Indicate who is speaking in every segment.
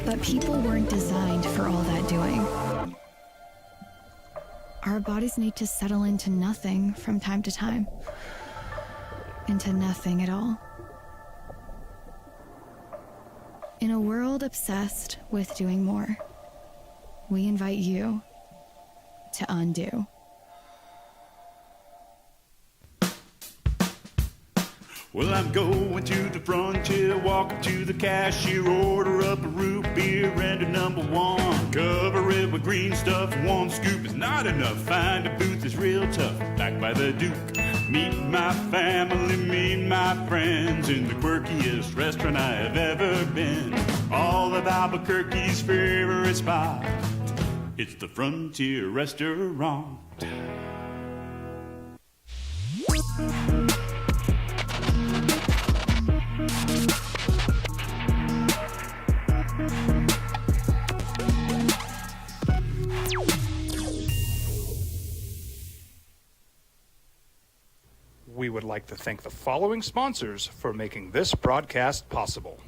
Speaker 1: But people weren't designed for all that doing. Our bodies need to settle into nothing from time to time. Into nothing at all. In a world obsessed with doing more, we invite you to undo.
Speaker 2: Well, I'm going to the frontier, walking to the cashier, order up a root beer and a number one. Cover it with green stuff, one scoop is not enough. Find a booth is real tough, back by the Duke. Meet my family, meet my friends in the quirkiest restaurant I have ever been. All of Albuquerque's favorite spot, it's the Frontier Restaurant.
Speaker 3: We would like to thank the following sponsors for making this broadcast possible.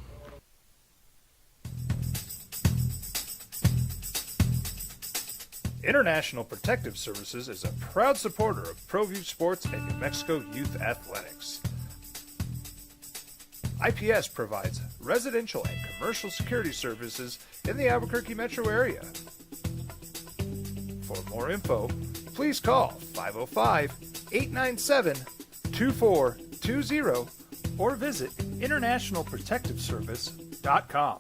Speaker 3: International Protective Services is a proud supporter of ProView Sports and New Mexico Youth Athletics. IPS provides residential and commercial security services in the Albuquerque metro area. For more info, please call 505-897-2420 or visit internationalprotectiveservice.com.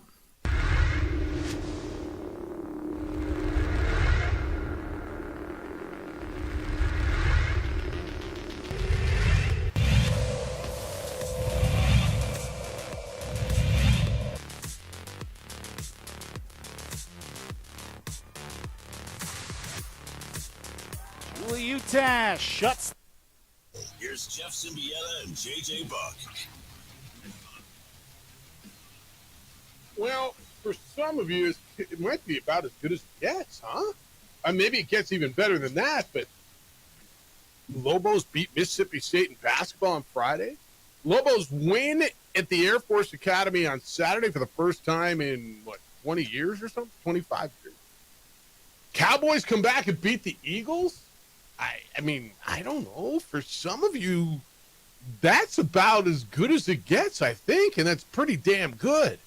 Speaker 4: Utah shuts.
Speaker 5: Here's Jeff Symbieta and JJ Buck.
Speaker 6: Well, for some of you, it might be about as good as it gets, huh? Maybe it gets even better than that, but Lobos beat Mississippi State in basketball on Friday. Lobos win at the Air Force Academy on Saturday for the first time in, 20 years or something? 25 years. Cowboys come back and beat the Eagles? I mean, I don't know. For some of you, that's about as good as it gets, I think, and that's pretty damn good.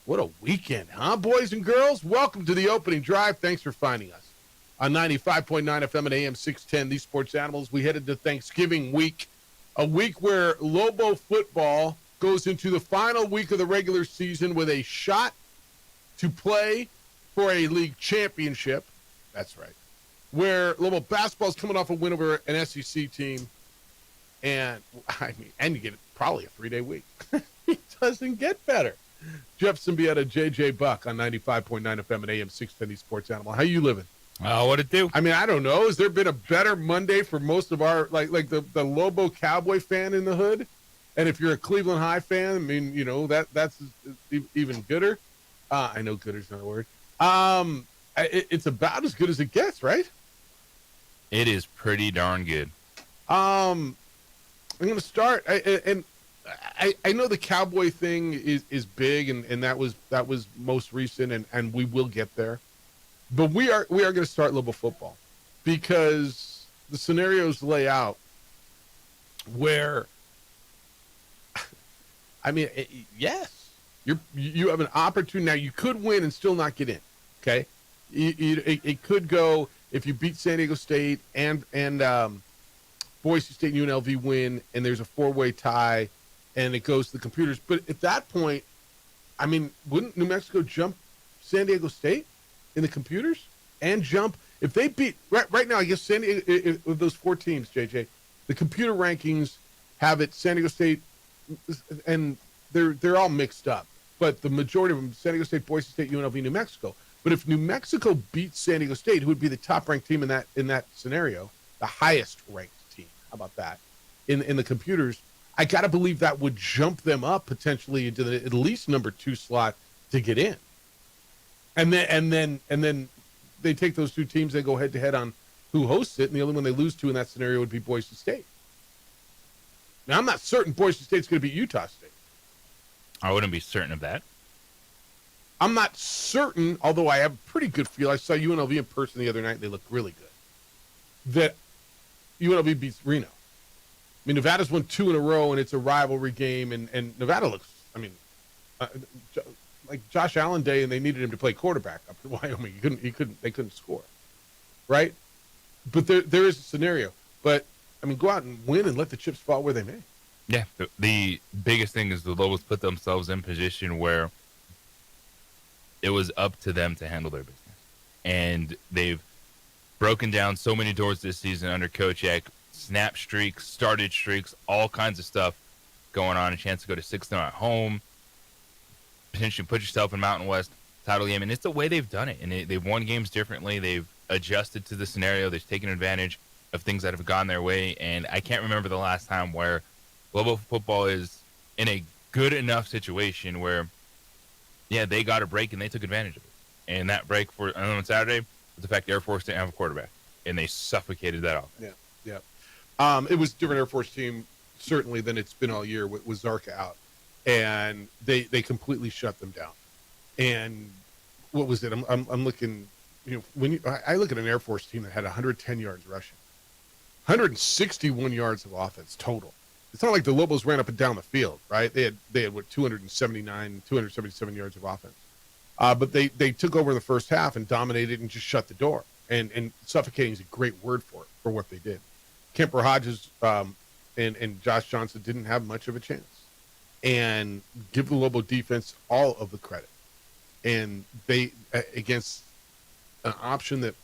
Speaker 6: What a weekend, huh, boys and girls? Welcome to the opening drive. Thanks for finding us on 95.9 FM and AM 610, These Sports Animals. We headed to Thanksgiving week, a week where Lobo football goes into the final week of the regular season with a shot to play for a league championship. That's right. Where Lobo basketball is coming off a win over an SEC team, and you get probably a 3-day week. It doesn't get better. Jeff Symbieta, JJ Buck on 95.9 FM and AM 610 Sports Animal. How you living?
Speaker 4: What it do?
Speaker 6: I mean, I don't know. Has there been a better Monday for most of our like the Lobo Cowboy fan in the hood? And if you're a Cleveland High fan, I mean, that's even gooder. I know gooder's not a word. It's about as good as it gets, right?
Speaker 4: It is pretty darn good.
Speaker 6: I'm going to start, I know the Cowboy thing is big, and that was most recent, and we will get there. But we are going to start Lobo football because the scenarios lay out where, I mean, yes, you have an opportunity. Now, you could win and still not get in, okay? It could go if you beat San Diego State and Boise State and UNLV win, and there's a 4-way tie, and it goes to the computers. But at that point, I mean, wouldn't New Mexico jump San Diego State in the computers and jump if they beat right now? I guess San Diego, with those 4 teams, JJ, the computer rankings have it San Diego State, and they're all mixed up. But the majority of them, San Diego State, Boise State, UNLV, New Mexico. But if New Mexico beats San Diego State, who would be the top-ranked team in that scenario, the highest-ranked team, how about that, in the computers, I got to believe that would jump them up potentially into the at least number 2 slot to get in. And then they take those 2 teams, they go head-to-head on who hosts it, and the only one they lose to in that scenario would be Boise State. Now, I'm not certain Boise State's going to beat Utah State.
Speaker 4: I wouldn't be certain of that.
Speaker 6: I'm not certain, although I have a pretty good feel. I saw UNLV in person the other night. They looked really good. That UNLV beats Reno. I mean, Nevada's won 2 in a row, and it's a rivalry game. And Nevada looks, I mean, like Josh Allen Day, and they needed him to play quarterback up in Wyoming. They couldn't score, right? But there is a scenario. But I mean, go out and win and let the chips fall where they may.
Speaker 4: Yeah, the biggest thing is the Lobos put themselves in position where it was up to them to handle their business. And they've broken down so many doors this season under Coach Eck. Snap streaks, started streaks, all kinds of stuff going on. A chance to go to 6-0 at home. Potentially put yourself in Mountain West title game. And it's the way they've done it. And they've won games differently. They've adjusted to the scenario. They've taken advantage of things that have gone their way. And I can't remember the last time where Lobo football is in a good enough situation where, yeah, they got a break and they took advantage of it. And that break on Saturday was the fact the Air Force didn't have a quarterback, and they suffocated that off.
Speaker 6: Yeah. It was a different Air Force team, certainly, than it's been all year with Zarka out. And they completely shut them down. And what was it? I'm looking, I look at an Air Force team that had 110 yards rushing, 161 yards of offense total. It's not like the Lobos ran up and down the field, right? They had what, 277 yards of offense. But they took over in the first half and dominated and just shut the door. And suffocating is a great word for what they did. Kemper Hodges and Josh Johnson didn't have much of a chance. And give the Lobo defense all of the credit. And they, against an option that,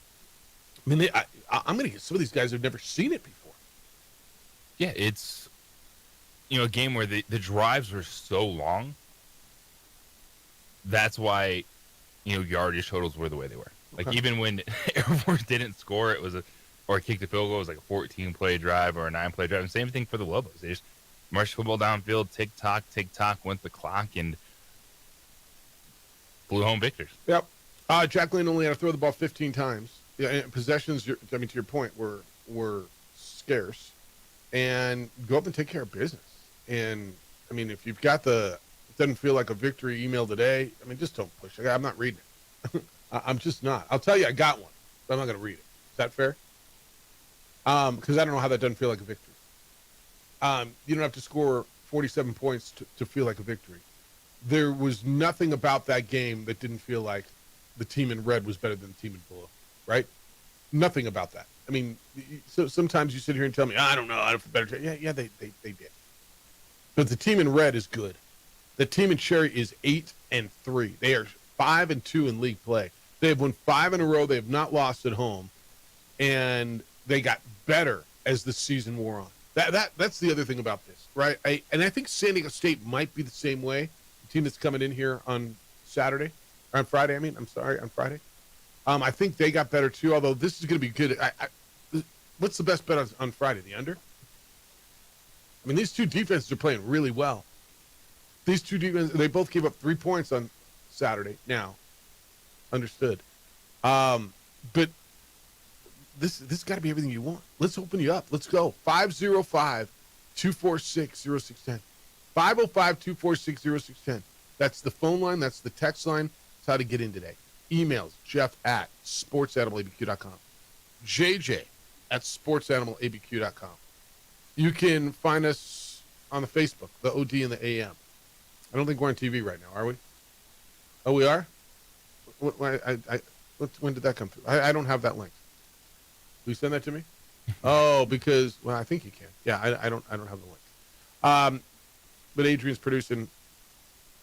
Speaker 6: I mean, I'm going to get some of these guys who've never seen it before.
Speaker 4: Yeah, it's, a game where the drives were so long. That's why, yardage totals were the way they were. Like, even when Air Force didn't score, or kicked the field goal, it was like a 14-play drive or a 9-play drive. And same thing for the Lobos. They just marched football downfield, tick-tock, went the clock, and flew home victors.
Speaker 6: Yep. Jacqueline only had to throw the ball 15 times. Yeah, and possessions, to your point, were scarce. And go up and take care of business. And, I mean, if you've got it doesn't feel like a victory email today, I mean, just don't push it. I'm not reading it. I'm just not. I'll tell you I got one, but I'm not going to read it. Is that fair? Because I don't know how that doesn't feel like a victory. You don't have to score 47 points to feel like a victory. There was nothing about that game that didn't feel like the team in red was better than the team in blue, right? Nothing about that. I mean, so sometimes you sit here and tell me, I don't know, I don't feel better. Yeah, they did. But the team in red is good. The team in Cherry is 8-3. They are 5-2 in league play. They have won 5 in a row. They have not lost at home, and they got better as the season wore on. That's the other thing about this, right? I think San Diego State might be the same way. The team that's coming in here on Friday. On Friday. I think they got better too. Although this is going to be good. What's the best bet on Friday? The under? I mean, these two defenses are playing really well. These two defenses, they both gave up 3 points on Saturday. Now, understood. But this got to be everything you want. Let's open you up. Let's go. 505-246-0610. 505-246-0610. That's the phone line. That's the text line. That's how to get in today. Emails, jeff@sportsanimalabq.com. JJ@sportsanimalabq.com. You can find us on the Facebook, the OD and the AM. I don't think we're on TV right now, are we? Oh, we are? When did that come through? I don't have that link. Will you send that to me? Oh, because, well, I think you can. Yeah, I don't have the link. But Adrian's producing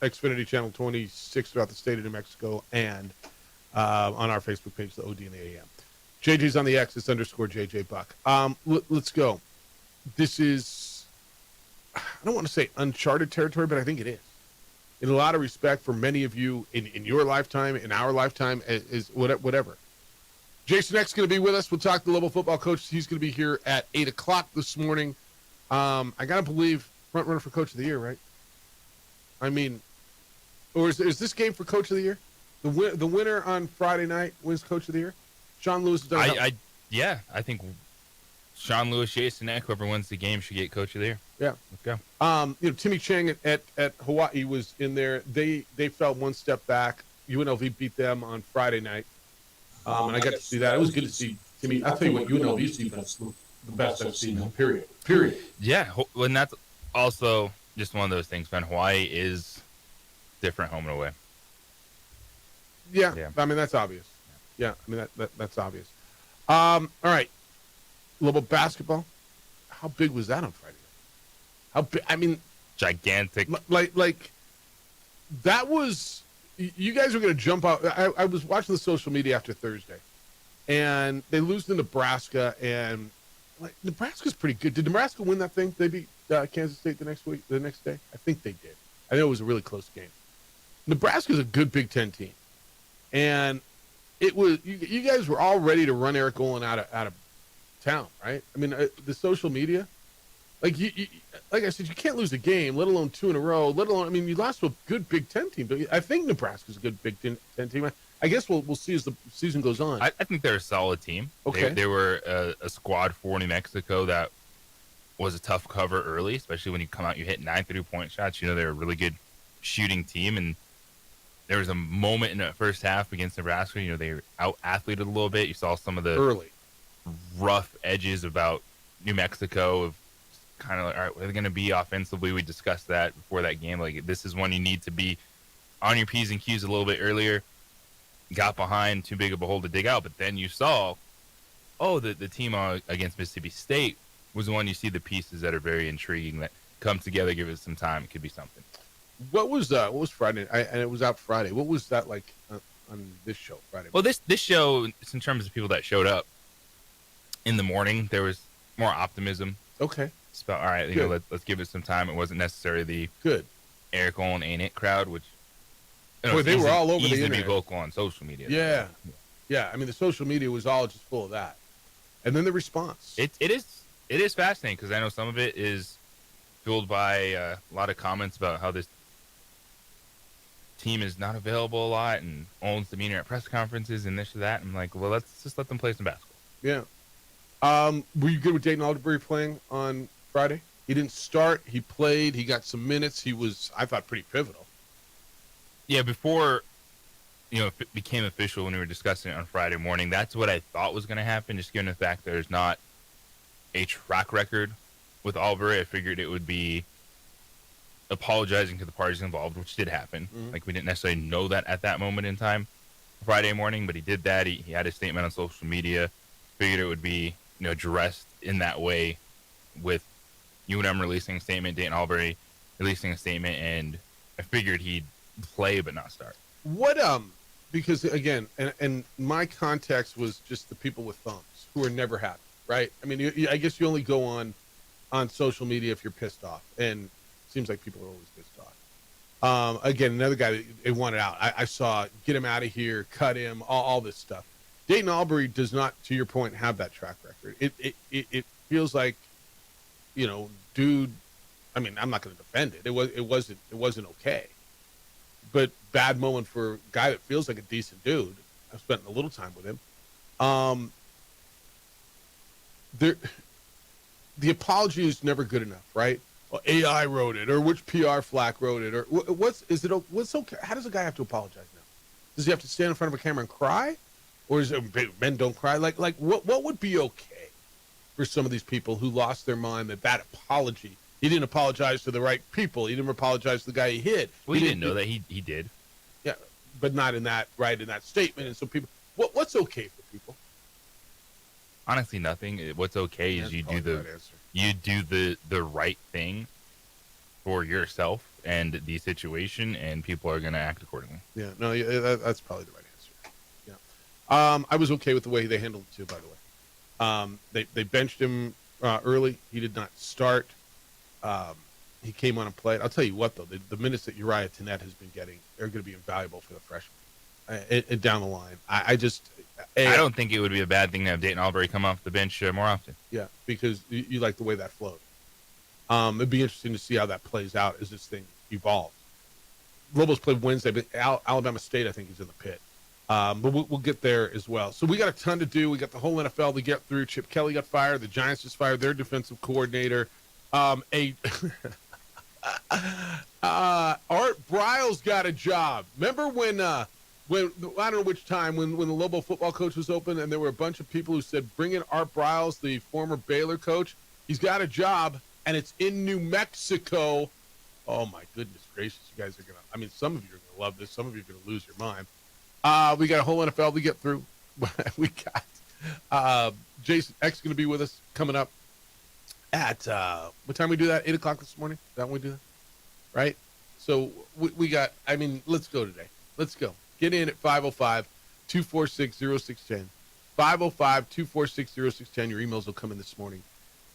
Speaker 6: Xfinity Channel 26 throughout the state of New Mexico and on our Facebook page, the OD and the AM. JJ's on the X. It's _JJ Buck. Let's go. This is, I don't want to say uncharted territory, but I think it is. In a lot of respect for many of you in your lifetime, in our lifetime, is whatever. Jason X is going to be with us. We'll talk to the Lobo football coach. He's going to be here at 8 o'clock this morning. I got to believe front runner for Coach of the Year, right? I mean, or is this game for Coach of the Year? The winner on Friday night wins Coach of the Year? Sean Lewis has done it.
Speaker 4: I think Sean Lewis, Jason Eck, whoever wins the game should get Coach of the Year.
Speaker 6: Yeah.
Speaker 4: Let's go.
Speaker 6: Timmy Chang at Hawaii was in there. They fell one step back. UNLV beat them on Friday night, and I got to see that. It was good to see. I mean, I'll tell you what, UNLV's defense looked the best I've seen them. Period.
Speaker 4: Yeah, and that's also just one of those things, man. Hawaii is different home and away.
Speaker 6: Yeah,
Speaker 4: Yeah.
Speaker 6: I mean that's obvious. Yeah, I mean that's obvious. All right, Lobo basketball. How big was that on Friday night? How big? I mean,
Speaker 4: Gigantic.
Speaker 6: like that was. You guys were going to jump out. I was watching the social media after Thursday, and they lose to Nebraska, and like Nebraska's pretty good. Did Nebraska win that thing? They beat Kansas State the next day. I think they did. I know it was a really close game. Nebraska's a good Big Ten team, and it was. You guys were all ready to run Eric Olin out of town, right? I mean, the social media. Like like I said, you can't lose a game, let alone 2 in a row. Let alone, I mean, you lost to a good Big Ten team. But I think Nebraska's a good Big Ten team. I guess we'll see as the season goes on.
Speaker 4: I think they're a solid team.
Speaker 6: Okay.
Speaker 4: They were a squad for New Mexico that was a tough cover early, especially when you come out, you hit 9 3-point shots. You know, they're a really good shooting team. And there was a moment in the first half against Nebraska. You know, they out-athleted a little bit. You saw some of the
Speaker 6: early
Speaker 4: rough edges about New Mexico of kind of like, all right, what are they going to be offensively? We discussed that before that game. Like, this is when you need to be on your P's and Q's a little bit earlier. Got behind, too big of a hole to dig out. But then you saw, the team against Mississippi State was the one you see the pieces that are very intriguing that come together, give it some time. It could be something.
Speaker 6: What was Friday? And it was out Friday. What was that like on this show Friday?
Speaker 4: Well, this show, in terms of people that showed up in the morning, there was more optimism.
Speaker 6: Okay.
Speaker 4: It's about, all right, let's give it some time. It wasn't necessarily the
Speaker 6: good
Speaker 4: Eric Olin ain't it crowd, which
Speaker 6: Boy, they were all over the
Speaker 4: easy to
Speaker 6: internet.
Speaker 4: be vocal on social media.
Speaker 6: Yeah. I mean, the social media was all just full of that, and then the response.
Speaker 4: It is fascinating because I know some of it is fueled by a lot of comments about how this team is not available a lot and Olin's demeanor at press conferences and this or that. I'm like, well, let's just let them play some basketball.
Speaker 6: Yeah. Were you good with Dayton Alderbury playing on Friday? He didn't start. He played. He got some minutes. He was, I thought, pretty pivotal.
Speaker 4: Yeah, before, it became official when we were discussing it on Friday morning, that's what I thought was going to happen, just given the fact there's not a track record with Albury. I figured it would be apologizing to the parties involved, which did happen.
Speaker 6: Mm-hmm.
Speaker 4: Like, we didn't necessarily know that at that moment in time, Friday morning, but he did that. He had a statement on social media. Figured it would be, addressed in that way with UNM releasing a statement, Dayton Albury releasing a statement, and I figured he'd play but not start.
Speaker 6: What because again, and my context was just the people with thumbs who are never happy, right? I mean, I guess you only go on social media if you're pissed off, and it seems like people are always pissed off. Again, another guy that they wanted out. I saw get him out of here, cut him, all this stuff. Dayton Albury does not, to your point, have that track record. It feels like, dude. I mean, I'm not going to defend it. It wasn't okay. But bad moment for a guy that feels like a decent dude. I've spent a little time with him. The apology is never good enough, right? Well, AI wrote it, or which PR flack wrote it, or what's okay? How does a guy have to apologize now? Does he have to stand in front of a camera and cry, or is it men don't cry? Like what would be okay for some of these people who lost their mind that apology? He didn't apologize to the right people. He didn't apologize to the guy he hit.
Speaker 4: Well, he didn't know that he did.
Speaker 6: Yeah, but not in that statement. And so people, what's okay for people?
Speaker 4: Honestly, nothing. What's okay is you do the right thing for yourself and the situation, and people are going to act accordingly.
Speaker 6: Yeah, no, that's probably the right answer. Yeah, I was okay with the way they handled it too. By the way, they benched him early. He did not start. He came on and played. I'll tell you what, though, the minutes that Uriah Tenet has been getting are going to be invaluable for the freshman down the line. I
Speaker 4: don't think it would be a bad thing to have Dayton Albury come off the bench more often.
Speaker 6: Yeah, because you like the way that flowed. It'd be interesting to see how that plays out as this thing evolves. Lobos played Wednesday, but Alabama State, I think, is in the pit. But we'll get there as well. So we got a ton to do. We got the whole NFL to get through. Chip Kelly got fired. The Giants just fired their defensive coordinator. Art Briles got a job. Remember when I don't know which time, when the Lobo football coach was open, and there were a bunch of people who said, bring in Art Briles, the former Baylor coach. He's got a job, and it's in New Mexico. Oh, my goodness gracious. You guys are going to, I mean, some of you are going to love this. Some of you are going to lose your mind. We got a whole NFL to get through. We got Jason X going to be with us coming up at, what time we do that? 8 o'clock this morning? Is that when we do that? Right? So we got, I mean, let's go today. Let's go. Get in at 505-246-0610. 505-246-0610. Your emails will come in this morning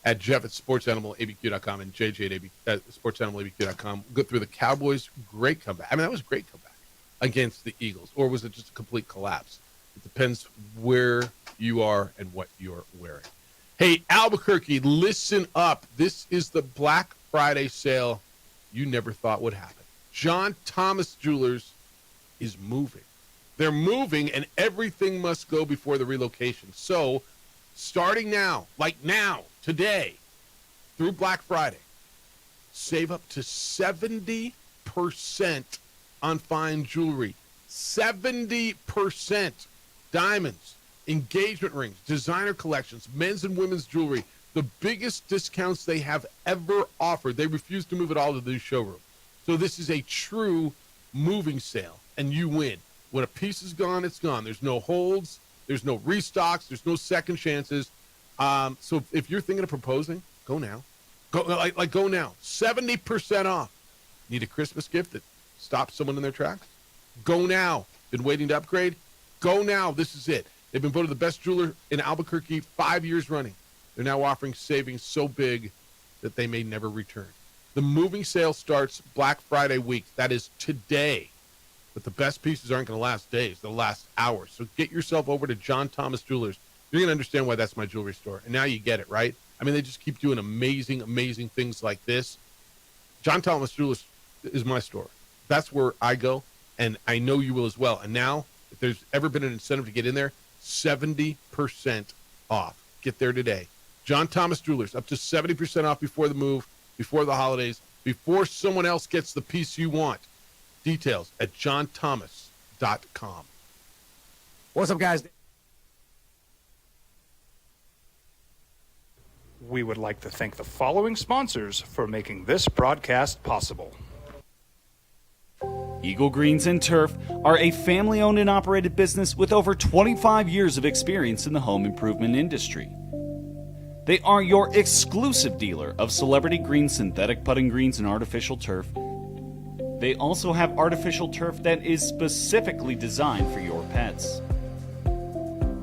Speaker 6: at Jeff at sportsanimalabq.com and JJ at sportsanimalabq.com. Go through the Cowboys' great comeback. I mean, that was a great comeback against the Eagles. Or was it just a complete collapse? It depends where you are and what you're wearing. Hey, Albuquerque, listen up. This is the Black Friday sale you never thought would happen. John Thomas Jewelers is moving. They're moving, and everything must go before the relocation. So, starting now, like now, today, through Black Friday, save up to 70% on fine jewelry. 70%. Diamonds, engagement rings, designer collections, men's and women's jewelry. The biggest discounts they have ever offered. They refuse to move it all to the new showroom. So this is a true moving sale, and you win. When a piece is gone, it's gone. There's no holds. There's no restocks. There's no second chances. So if you're thinking of proposing, go now. Go now. 70% off. Need a Christmas gift that stops someone in their tracks? Go now. Been waiting to upgrade? Go now. This is it. They've been voted the best jeweler in Albuquerque 5 years running. They're now offering savings so big that they may never return. The moving sale starts Black Friday week. That is today. But the best pieces aren't going to last days. They'll last hours. So get yourself over to John Thomas Jewelers. You're going to understand why that's my jewelry store. And now you get it, right? I mean, they just keep doing amazing, amazing things like this. John Thomas Jewelers is my store. That's where I go, and I know you will as well. And now, if there's ever been an incentive to get in there, 70% off. Get there today. John Thomas Jewelers, up to 70% off before the move, before the holidays, before someone else gets the piece you want. Details at johnthomas.com.
Speaker 7: What's up, guys?
Speaker 3: We would like to thank the following sponsors for making this broadcast possible.
Speaker 8: Eagle Greens and Turf are a family-owned and operated business with over 25 years of experience in the home improvement industry. They are your exclusive dealer of celebrity green, synthetic putting greens, and artificial turf. They also have artificial turf that is specifically designed for your pets.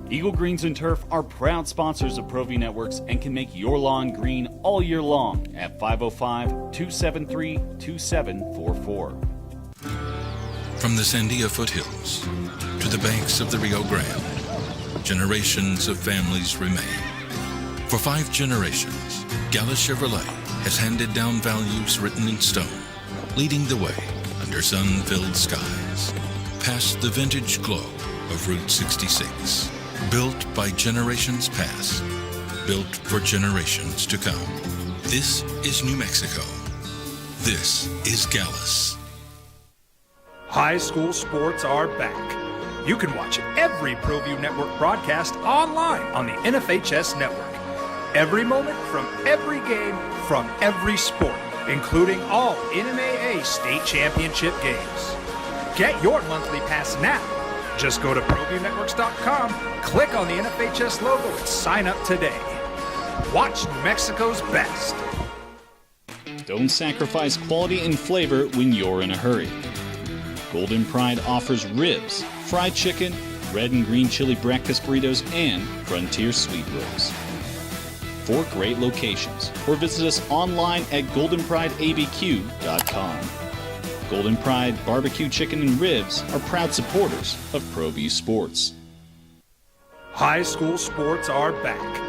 Speaker 8: Eagle Greens and Turf are proud sponsors of ProView Networks and can make your lawn green all year long at 505-273-2744.
Speaker 9: From the Sandia foothills to the banks of the Rio Grande, generations of families remain. For 5 generations, Gallus Chevrolet has handed down values written in stone, leading the way under sun-filled skies, past the vintage glow of Route 66. Built by generations past, built for generations to come. This is New Mexico. This is Gallus.
Speaker 3: High school sports are back. You can watch every ProView Network broadcast online on the NFHS network. Every moment from every game from every sport, including all NMAA state championship games. Get your monthly pass now. Just go to ProViewNetworks.com, click on the NFHS logo, and sign up today. Watch New Mexico's best.
Speaker 8: Don't sacrifice quality and flavor when you're in a hurry. Golden Pride offers ribs, fried chicken, red and green chili breakfast burritos, and Frontier sweet rolls. 4 great locations, or visit us online at goldenprideabq.com. Golden Pride Barbecue Chicken and Ribs are proud supporters of ProView Sports.
Speaker 3: High school sports are back.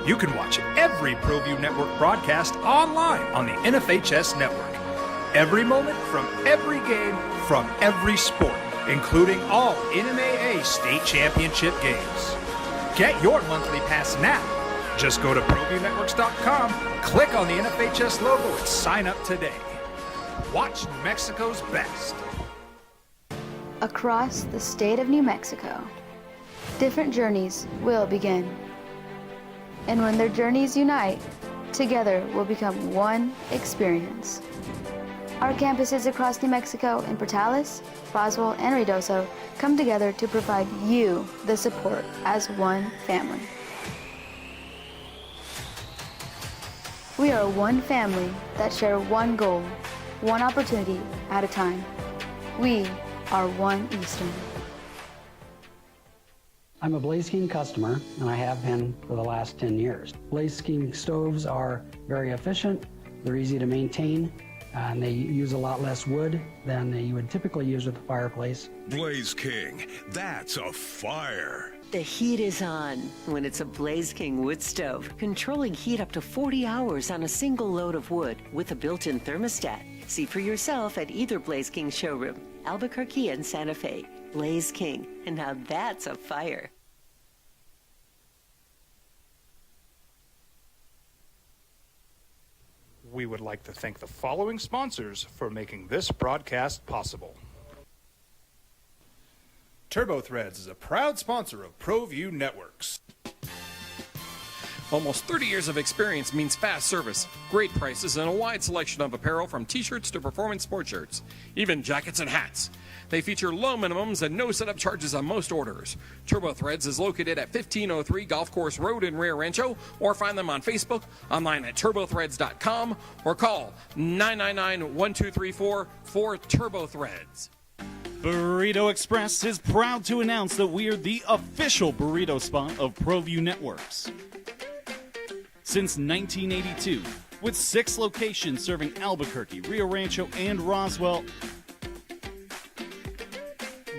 Speaker 3: You can watch every ProView Network broadcast online on the NFHS network. Every moment from every game from every sport, including all NMAA state championship games. Get your monthly pass now. Just go to ProViewNetworks.com, click on the NFHS logo, and sign up today. Watch New Mexico's best.
Speaker 10: Across the state of New Mexico, different journeys will begin. And when their journeys unite, together will become one experience. Our campuses across New Mexico in Portales, Roswell, and Ruidoso come together to provide you the support as one family. We are one family that share one goal, one opportunity at a time. We are One Eastern.
Speaker 11: I'm a Blaze King customer, and I have been for the last 10 years. Blaze King stoves are very efficient, they're easy to maintain, and they use a lot less wood than you would typically use with a fireplace.
Speaker 12: Blaze King, that's a fire.
Speaker 13: The heat is on when it's a Blaze King wood stove, controlling heat up to 40 hours on a single load of wood with a built-in thermostat. See for yourself at either Blaze King showroom, Albuquerque and Santa Fe. Blaze King, and now that's a fire.
Speaker 3: We would like to thank the following sponsors for making this broadcast possible. TurboThreads is a proud sponsor of ProView Networks.
Speaker 14: Almost 30 years of experience means fast service, great prices, and a wide selection of apparel from t-shirts to performance sports shirts, even jackets and hats. They feature low minimums and no setup charges on most orders. TurboThreads is located at 1503 Golf Course Road in Rio Rancho, or find them on Facebook, online at turbothreads.com, or call 999-1234 for TurboThreads.
Speaker 8: Burrito Express is proud to announce that we are the official burrito spot of ProView Networks. Since 1982, with 6 locations serving Albuquerque, Rio Rancho, and Roswell,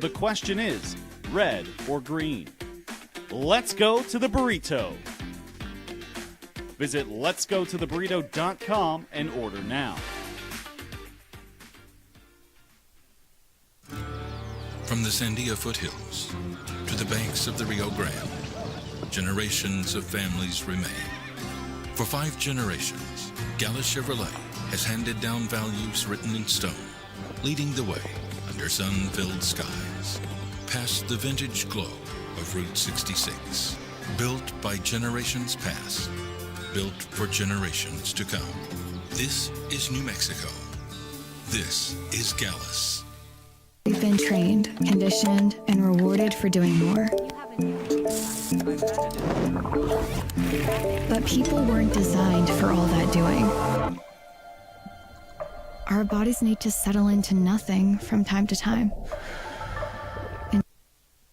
Speaker 8: the question is, red or green? Let's go to the burrito. Visit letsgototheburrito.com and order now.
Speaker 9: From the Sandia foothills to the banks of the Rio Grande, generations of families remain. For 5 generations, Gallus Chevrolet has handed down values written in stone, leading the way under sun-filled skies, past the vintage glow of Route 66. Built by generations past, built for generations to come. This is New Mexico. This is Gallus.
Speaker 1: We've been trained, conditioned, and rewarded for doing more. But people weren't designed for all that doing. Our bodies need to settle into nothing from time to time.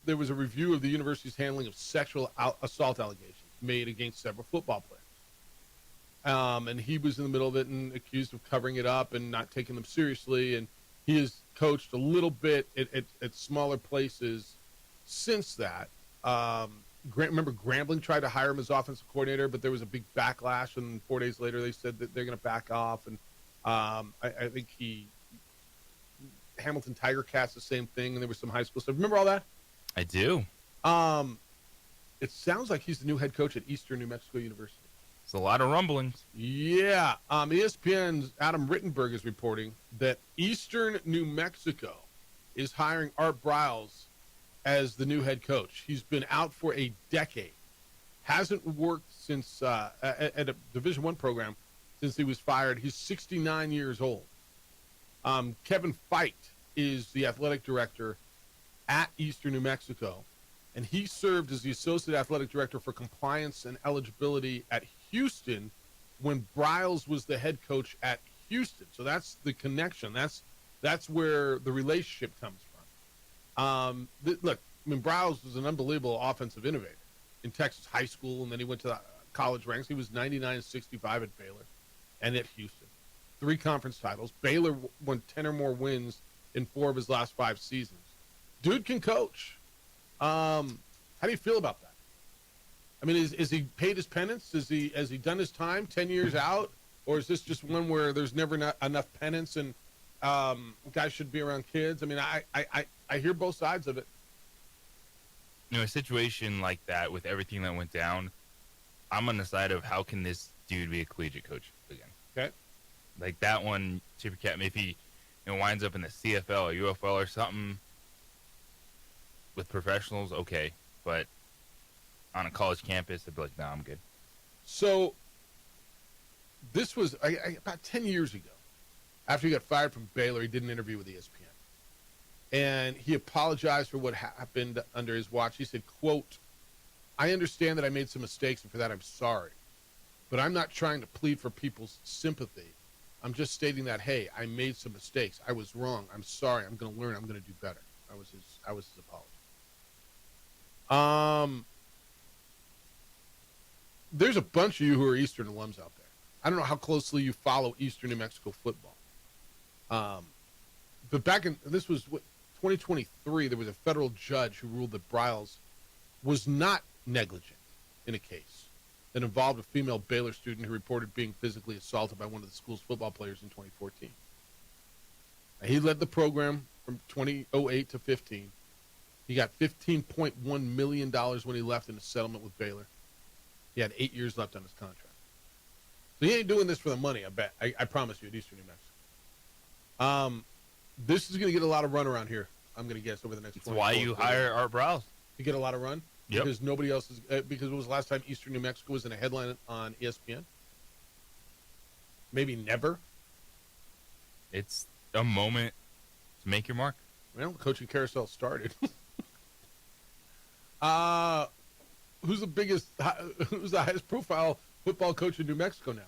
Speaker 6: There was a review of the university's handling of sexual assault allegations made against several football players. And he was in the middle of it and accused of covering it up and not taking them seriously. And he has coached a little bit at smaller places since that. Remember, Grambling tried to hire him as offensive coordinator, but there was a big backlash, and 4 days later they said that they're going to back off. And I think Hamilton Tiger Cats the same thing, and there was some high school stuff. Remember all that?
Speaker 4: I do.
Speaker 6: It sounds like he's the new head coach at Eastern New Mexico University.
Speaker 4: It's a lot of rumblings.
Speaker 6: Yeah. ESPN's Adam Rittenberg is reporting that Eastern New Mexico is hiring Art Briles as the new head coach. He's been out for a decade. Hasn't worked since at a Division I program since he was fired. He's 69 years old. Kevin Feit is the athletic director at Eastern New Mexico, and he served as the associate athletic director for compliance and eligibility at Houston when Briles was the head coach at Houston. So that's the connection. That's where the relationship comes from. Look, I mean, Briles was an unbelievable offensive innovator in Texas high school, and then he went to the college ranks. He was 99-65 at Baylor and at Houston. 3 conference titles. Baylor won 10 or more wins in 4 of his last 5 seasons. Dude can coach. How do you feel about that? I mean, is he paid his penance? Has he done his time 10 years out? Or is this just one where there's never enough penance and guys should be around kids? I mean, I hear both sides of it.
Speaker 4: A situation like that with everything that went down, I'm on the side of how can this dude be a collegiate coach again?
Speaker 6: Okay.
Speaker 4: Like that one, Chipper Cat, if he winds up in the CFL or UFL or something, with professionals, okay, but on a college campus, I'd be like, nah, I'm good.
Speaker 6: So this was about 10 years ago. After he got fired from Baylor, he did an interview with ESPN. And he apologized for what happened under his watch. He said, quote, "I understand that I made some mistakes, and for that I'm sorry. But I'm not trying to plead for people's sympathy. I'm just stating that, hey, I made some mistakes. I was wrong. I'm sorry. I'm going to learn. I'm going to do better." That was his apology. There's a bunch of you who are Eastern alums out there. I don't know how closely you follow Eastern New Mexico football. But this was 2023, there was a federal judge who ruled that Briles was not negligent in a case that involved a female Baylor student who reported being physically assaulted by one of the school's football players in 2014. Now, he led the program from 2008 to 15. He got $15.1 million when he left in a settlement with Baylor. He had 8 years left on his contract. So he ain't doing this for the money, I bet. I promise you, at Eastern New Mexico. This is going to get a lot of run around here, I'm going to guess, over the next 20
Speaker 4: That's why you hire Art Briles.
Speaker 6: You get a lot of run?
Speaker 4: Yep.
Speaker 6: Because nobody else is because it was the last time Eastern New Mexico was in a headline on ESPN? Maybe never?
Speaker 4: It's a moment to make your mark.
Speaker 6: Well, the coaching carousel started. Who's the highest profile football coach in New Mexico now?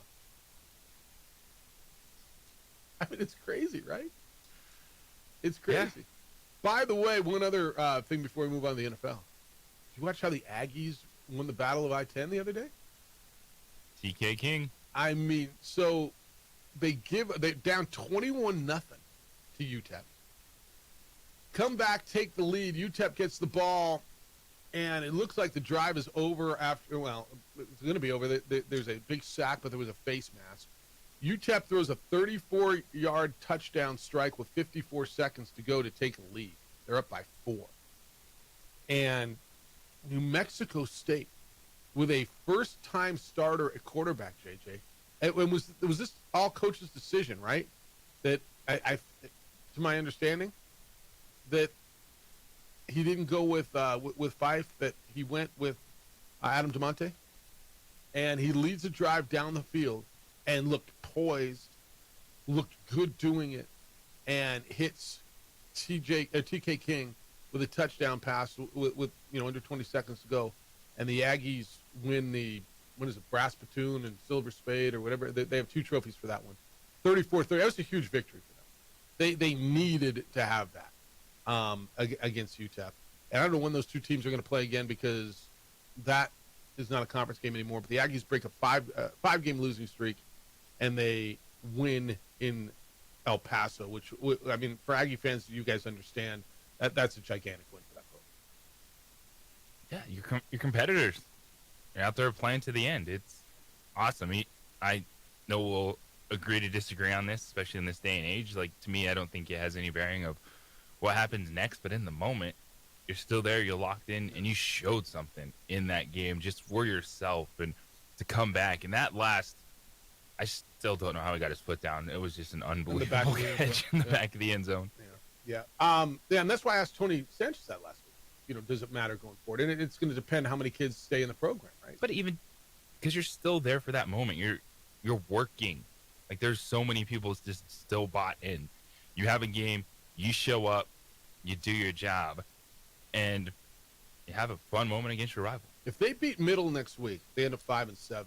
Speaker 6: I mean, it's crazy, right? It's crazy.
Speaker 4: Yeah.
Speaker 6: By the way, one other thing before we move on to the NFL. Did you watch how the Aggies won the Battle of I-10 the other day?
Speaker 4: TK King.
Speaker 6: I mean, so they're down 21-0 to UTEP. Come back, take the lead. UTEP gets the ball, and it looks like the drive is over after, well, it's going to be over. There's a big sack, but there was a face mask. UTEP throws a 34-yard touchdown strike with 54 seconds to go to take the lead. They're up by 4. And New Mexico State, with a first-time starter at quarterback, JJ, it was this all coach's decision, right? That I to my understanding, that he didn't go with Fife, that he went with Adam DeMonte, and he leads the drive down the field and looked poised, looked good doing it, and hits TK King with a touchdown pass with under 20 seconds to go, and the Aggies win the brass platoon and silver spade or whatever. They have 2 trophies for that one. 34-30. That was a huge victory for them. They needed to have that against UTEP. And I don't know when those two teams are going to play again because that is not a conference game anymore. But the Aggies break a 5-game losing streak, and they win in El Paso, which, I mean, for Aggie fans, you guys understand that's a gigantic win for that program.
Speaker 4: Yeah, your competitors. You're out there playing to the end. It's awesome. I know we'll agree to disagree on this, especially in this day and age. Like, to me, I don't think it has any bearing of what happens next, but in the moment, you're still there, you're locked in, and you showed something in that game just for yourself and to come back. And that last, I still don't know how he got his foot down. It was just an unbelievable catch in the back of the end zone.
Speaker 6: Yeah. And that's why I asked Tony Sanchez that last week. Does it matter going forward? And it's going to depend how many kids stay in the program, right?
Speaker 4: But even because you're still there for that moment, you're working. Like, there's so many people just still bought in. You have a game, you show up, you do your job, and you have a fun moment against your rival.
Speaker 6: If they beat Middle next week, they end up 5-7.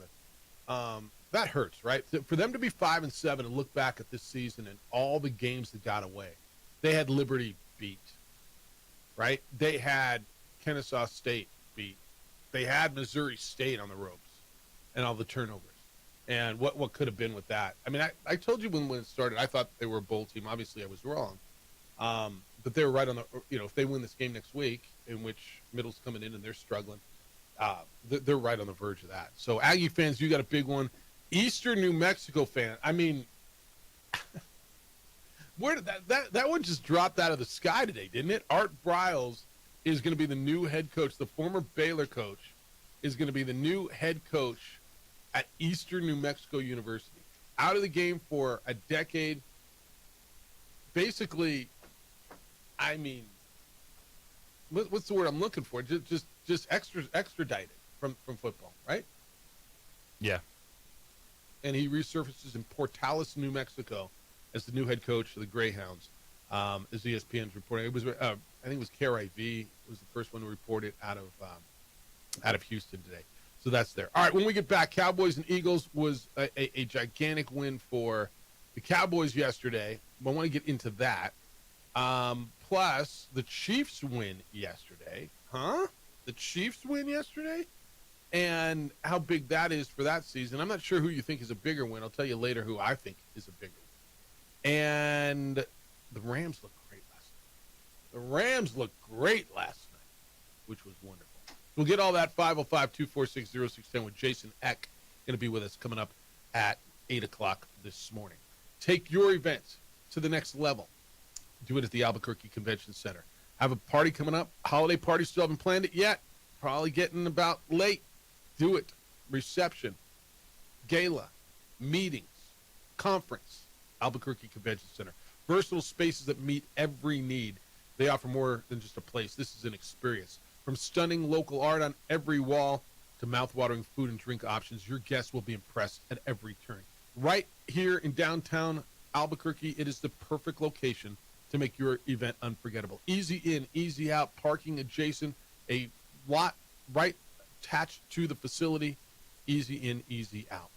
Speaker 6: That hurts, right? For them to be 5-7 and look back at this season and all the games that got away, they had Liberty beat, right? They had Kennesaw State beat. They had Missouri State on the ropes and all the turnovers. And what could have been with that? I mean, I told you when it started, I thought they were a bowl team. Obviously, I was wrong. But they were right on the, if they win this game next week, in which Middle's coming in and they're struggling, they're right on the verge of that. So, Aggie fans, you got a big one. Eastern New Mexico fan, I mean, where did that one just dropped out of the sky today, didn't it? Art Briles is going to be the new head coach. The former Baylor coach is going to be the new head coach at Eastern New Mexico University. Out of the game for a decade. Basically, I mean, what's the word I'm looking for? Just extradited from football, right?
Speaker 4: Yeah.
Speaker 6: And he resurfaces in Portales, New Mexico, as the new head coach of the Greyhounds. As ESPN's reporting, it was I think it was KRIV was the first one to report it out of Houston today. So that's there. All right, when we get back, Cowboys and Eagles was a gigantic win for the Cowboys yesterday. I want to get into that. Plus, the Chiefs win yesterday. The Chiefs win yesterday? And how big that is for that season. I'm not sure who you think is a bigger win. I'll tell you later who I think is a bigger win. And the Rams looked great last night. The Rams looked great last night, which was wonderful. We'll get all that 505-246-0610 with Jason Eck. Going to be with us coming up at 8 o'clock this morning. Take your events to the next level. Do it at the Albuquerque Convention Center. Have a party coming up. Holiday party, still haven't planned it yet. Probably getting about late. Do it. Reception, gala, meetings, conference, Albuquerque Convention Center. Versatile spaces that meet every need. They offer more than just a place. This is an experience. From stunning local art on every wall to mouth-watering food and drink options, your guests will be impressed at every turn. Right here in downtown Albuquerque, it is the perfect location to make your event unforgettable. Easy in, easy out, parking adjacent, a lot right attached to the facility, easy in, easy out.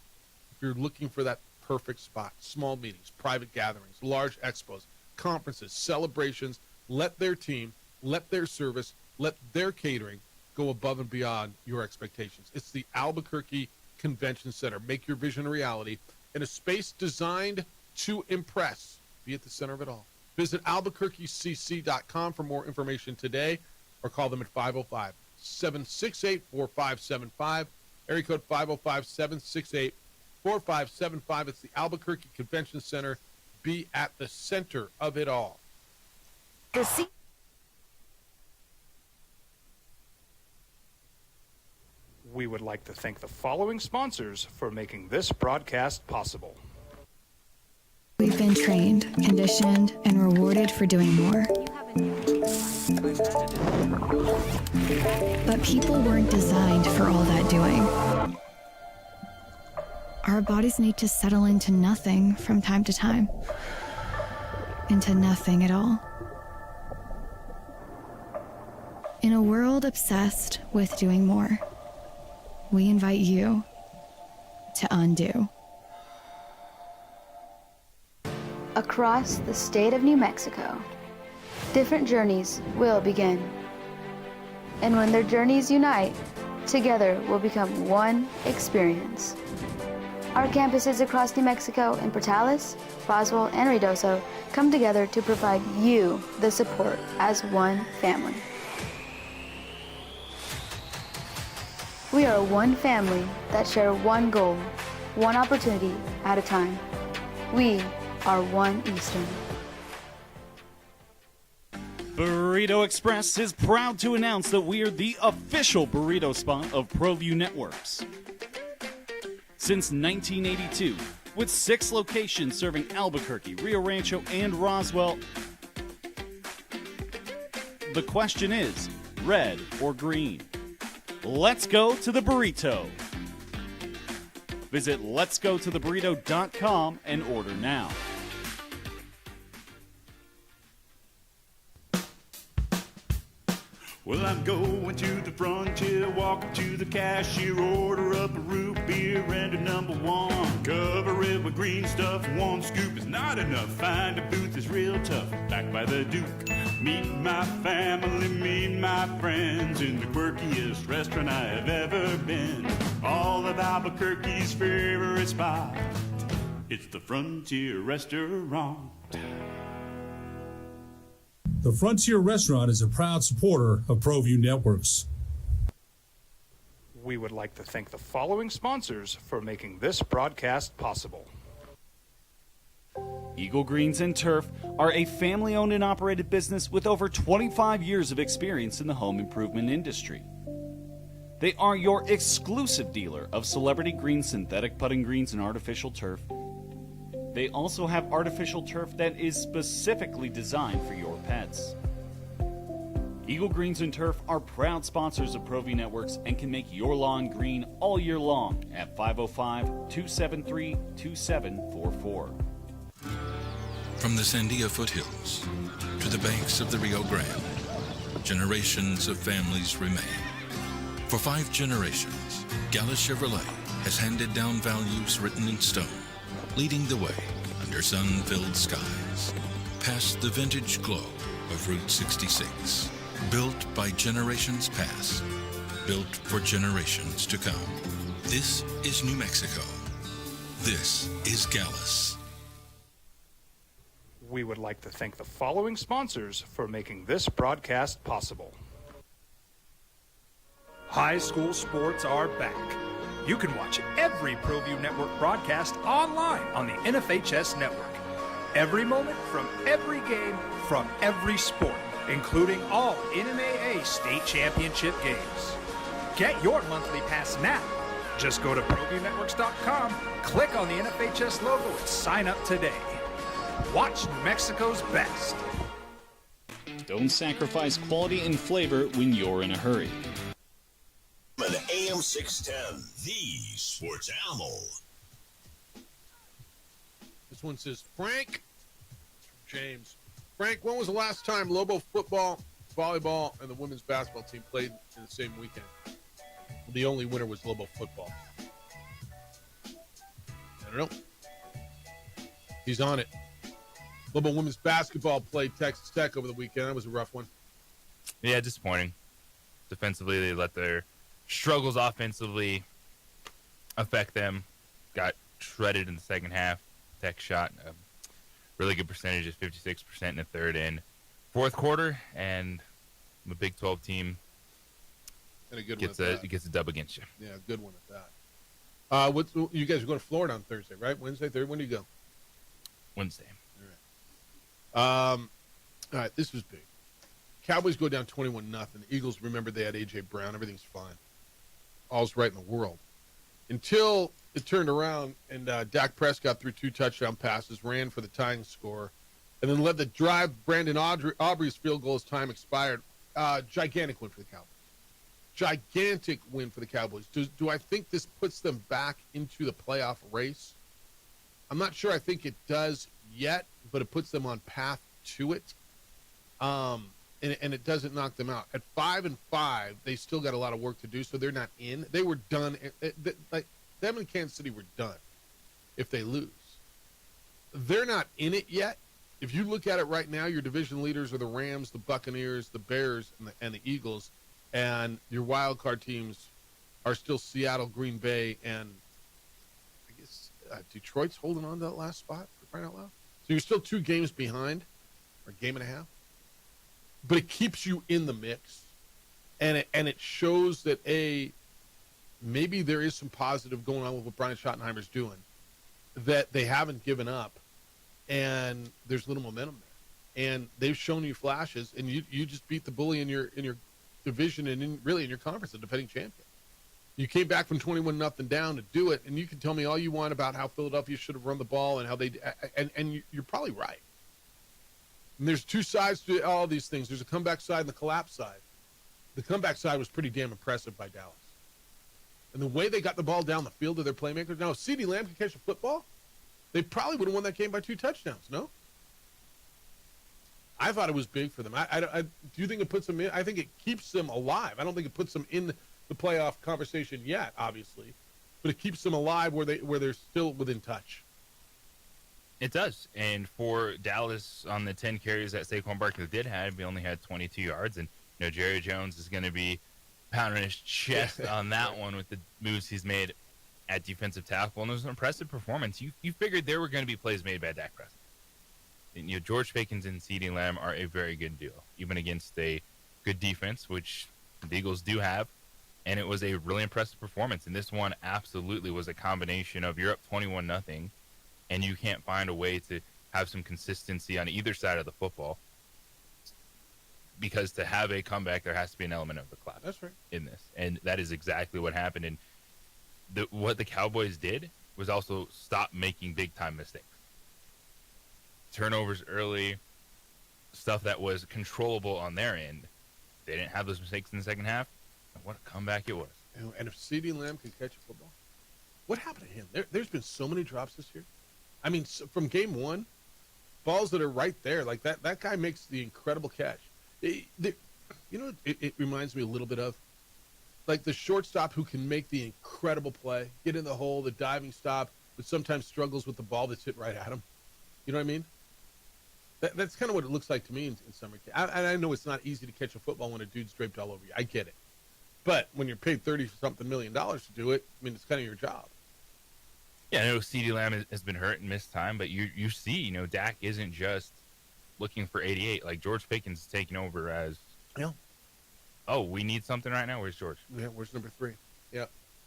Speaker 6: If you're looking for that perfect spot, small meetings, private gatherings, large expos, conferences, celebrations, let their team, let their service, let their catering go above and beyond your expectations. It's the Albuquerque Convention Center. Make your vision a reality in a space designed to impress. Be at the center of it all. Visit albuquerquecc.com for more information today or call them at 505-768-4575. Area code 505-768-4575. It's the Albuquerque Convention Center. Be at the center of it all.
Speaker 3: We would like to thank the following sponsors for making this broadcast possible.
Speaker 1: We've been trained, conditioned, and rewarded for doing more. But people weren't designed for all that doing. Our bodies need to settle into nothing from time to time. Into nothing at all. In a world obsessed with doing more, we invite you to undo.
Speaker 10: Across the state of New Mexico, different journeys will begin. And when their journeys unite, together will become one experience. Our campuses across New Mexico in Portales, Roswell, and Ruidoso come together to provide you the support as one family. We are one family that share one goal, one opportunity at a time. We are One Eastern.
Speaker 8: Burrito Express is proud to announce that we are the official burrito spot of ProView Networks. Since 1982, with 6 locations serving Albuquerque, Rio Rancho, and Roswell, the question is, red or green? Let's go to the burrito. Visit letsgototheburrito.com and order now.
Speaker 2: Well, I'm going to the frontier, walking to the cashier, order up a root beer and a number one. Cover it with green stuff, one scoop is not enough. Find a booth is real tough, back by the Duke. Meet my family, meet my friends in the quirkiest restaurant I have ever been. All of Albuquerque's favorite spot, it's the Frontier Restaurant.
Speaker 15: The Frontier Restaurant is a proud supporter of ProView Networks.
Speaker 3: We would like to thank the following sponsors for making this broadcast possible.
Speaker 8: Eagle Greens and Turf are a family-owned and operated business with over 25 years of experience in the home improvement industry. They are your exclusive dealer of celebrity green, synthetic putting greens, and artificial turf. They also have artificial turf that is specifically designed for your pets. Eagle Greens and Turf are proud sponsors of ProView Networks and can make your lawn green all year long at 505-273-2744.
Speaker 9: From the Sandia foothills to the banks of the Rio Grande, generations of families remain. For 5 generations, Gallus Chevrolet has handed down values written in stone, leading the way under sun-filled skies, past the vintage glow of Route 66. Built by generations past, built for generations to come. This is New Mexico. This is Gallus.
Speaker 3: We would like to thank the following sponsors for making this broadcast possible. High school sports are back. You can watch every ProView Network broadcast online on the NFHS network. Every moment from every game from every sport, including all NMAA state championship games. Get your monthly pass now. Just go to ProViewNetworks.com, click on the NFHS logo, and sign up today. Watch New Mexico's best.
Speaker 8: Don't sacrifice quality and flavor when you're in a hurry.
Speaker 5: An AM 610, the sports animal.
Speaker 6: This one says, Frank James. Frank, when was the last time Lobo football, volleyball, and the women's basketball team played in the same weekend? The only winner was Lobo football. I don't know. He's on it. Lobo women's basketball played Texas Tech over the weekend. That was a rough one.
Speaker 4: Yeah, disappointing. Defensively, they let their struggles offensively affect them. Got shredded in the second half. Tech shot a really good percentage of 56% in the third and fourth quarter, and the Big 12 team
Speaker 6: And a good
Speaker 4: gets
Speaker 6: one at that.
Speaker 4: gets a dub against you.
Speaker 6: Yeah, a good one at that. You guys are going to Florida on Thursday, right? Wednesday, Thursday? When do you go?
Speaker 4: Wednesday.
Speaker 6: All right, this was big. Cowboys go down 21-0. The Eagles, remember, they had A.J. Brown. Everything's fine. All's right in the world. Until it turned around and Dak Prescott threw 2 touchdown passes, ran for the tying score, and then led the drive. Brandon Aubrey's field goal as time expired. Gigantic win for the Cowboys. Gigantic win for the Cowboys. Do I think this puts them back into the playoff race? I'm not sure I think it does yet, but it puts them on path to it. And it doesn't knock them out. At 5-5, they still got a lot of work to do, so they're not in. They were done. Like them and Kansas City were done if they lose. They're not in it yet. If you look at it right now, your division leaders are the Rams, the Buccaneers, the Bears, and the Eagles, and your wild card teams are still Seattle, Green Bay, and I guess Detroit's holding on to that last spot for crying out loud. So you're still 2 games behind, or a game and a half. But it keeps you in the mix, and it shows that maybe there is some positive going on with what Brian Schottenheimer's doing, that they haven't given up, and there's little momentum there, and they've shown you flashes, and you just beat the bully in your division and really in your conference, the defending champion. You came back from 21-0 down to do it, and you can tell me all you want about how Philadelphia should have run the ball and how they and you're probably right. And there's 2 sides to all these things. There's a comeback side and the collapse side. The comeback side was pretty damn impressive by Dallas. And the way they got the ball down the field to their playmakers. Now, if CeeDee Lamb could catch a football, they probably would have won that game by 2 touchdowns, no? I thought it was big for them. Do you think it puts them in? I think it keeps them alive. I don't think it puts them in the playoff conversation yet, obviously. But it keeps them alive where they're still within touch.
Speaker 4: It does. And for Dallas, on the 10 carries that Saquon Barkley did have, he only had 22 yards. And, Jerry Jones is going to be pounding his chest on that one with the moves he's made at defensive tackle. And it was an impressive performance. You figured there were going to be plays made by Dak Prescott. And, George Pickens and CeeDee Lamb are a very good duo, even against a good defense, which the Eagles do have. And it was a really impressive performance. And this one absolutely was a combination of you're up 21-0. And you can't find a way to have some consistency on either side of the football, because to have a comeback, there has to be an element of the collapse.
Speaker 6: That's right.
Speaker 4: In this. And that is exactly what happened. And what the Cowboys did was also stop making big-time mistakes. Turnovers early, stuff that was controllable on their end, they didn't have those mistakes in the second half, what a comeback it was.
Speaker 6: And if CeeDee Lamb can catch a football, what happened to him? There's been so many drops this year. I mean, from game one, balls that are right there, like that guy makes the incredible catch. It reminds me a little bit of like the shortstop who can make the incredible play, get in the hole, the diving stop, but sometimes struggles with the ball that's hit right at him. You know what I mean? That's kind of what it looks like to me in summer camp. And I know it's not easy to catch a football when a dude's draped all over you. I get it. But when you're paid $30-something million to do it, I mean, it's kind of your job.
Speaker 4: Yeah, I know CeeDee Lamb has been hurt and missed time, but you see, Dak isn't just looking for 88. Like, George Pickens is taking over as, oh, we need something right now. Where's George?
Speaker 6: Yeah, where's number 3? Yeah.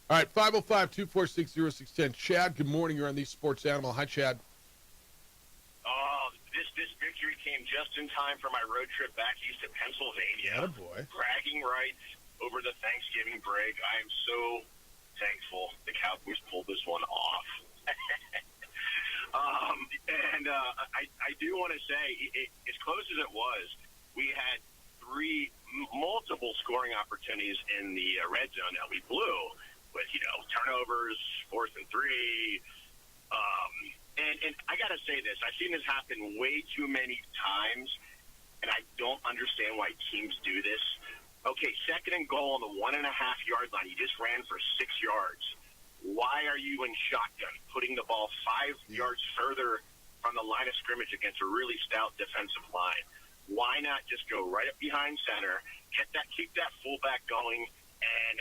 Speaker 6: All right, 505-246-0610. Chad, good morning. You're on the Sports Animal. Hi, Chad.
Speaker 16: This victory came just in time for my road trip back east to Pennsylvania.
Speaker 6: Attaboy.
Speaker 16: Bragging rights over the Thanksgiving break. I am so thankful the Cowboys pulled this one off. I do want to say, as close as it was, we had 3 multiple scoring opportunities in the red zone that we blew with, turnovers, 4th and 3. And I got to say this. I've seen this happen way too many times, and I don't understand why teams do this. Okay, 2nd and goal on the 1.5-yard line. You just ran for 6 yards. Why are you in shotgun, putting the ball 5 yards further from the line of scrimmage against a really stout defensive line? Why not just go right up behind center, keep that fullback going, and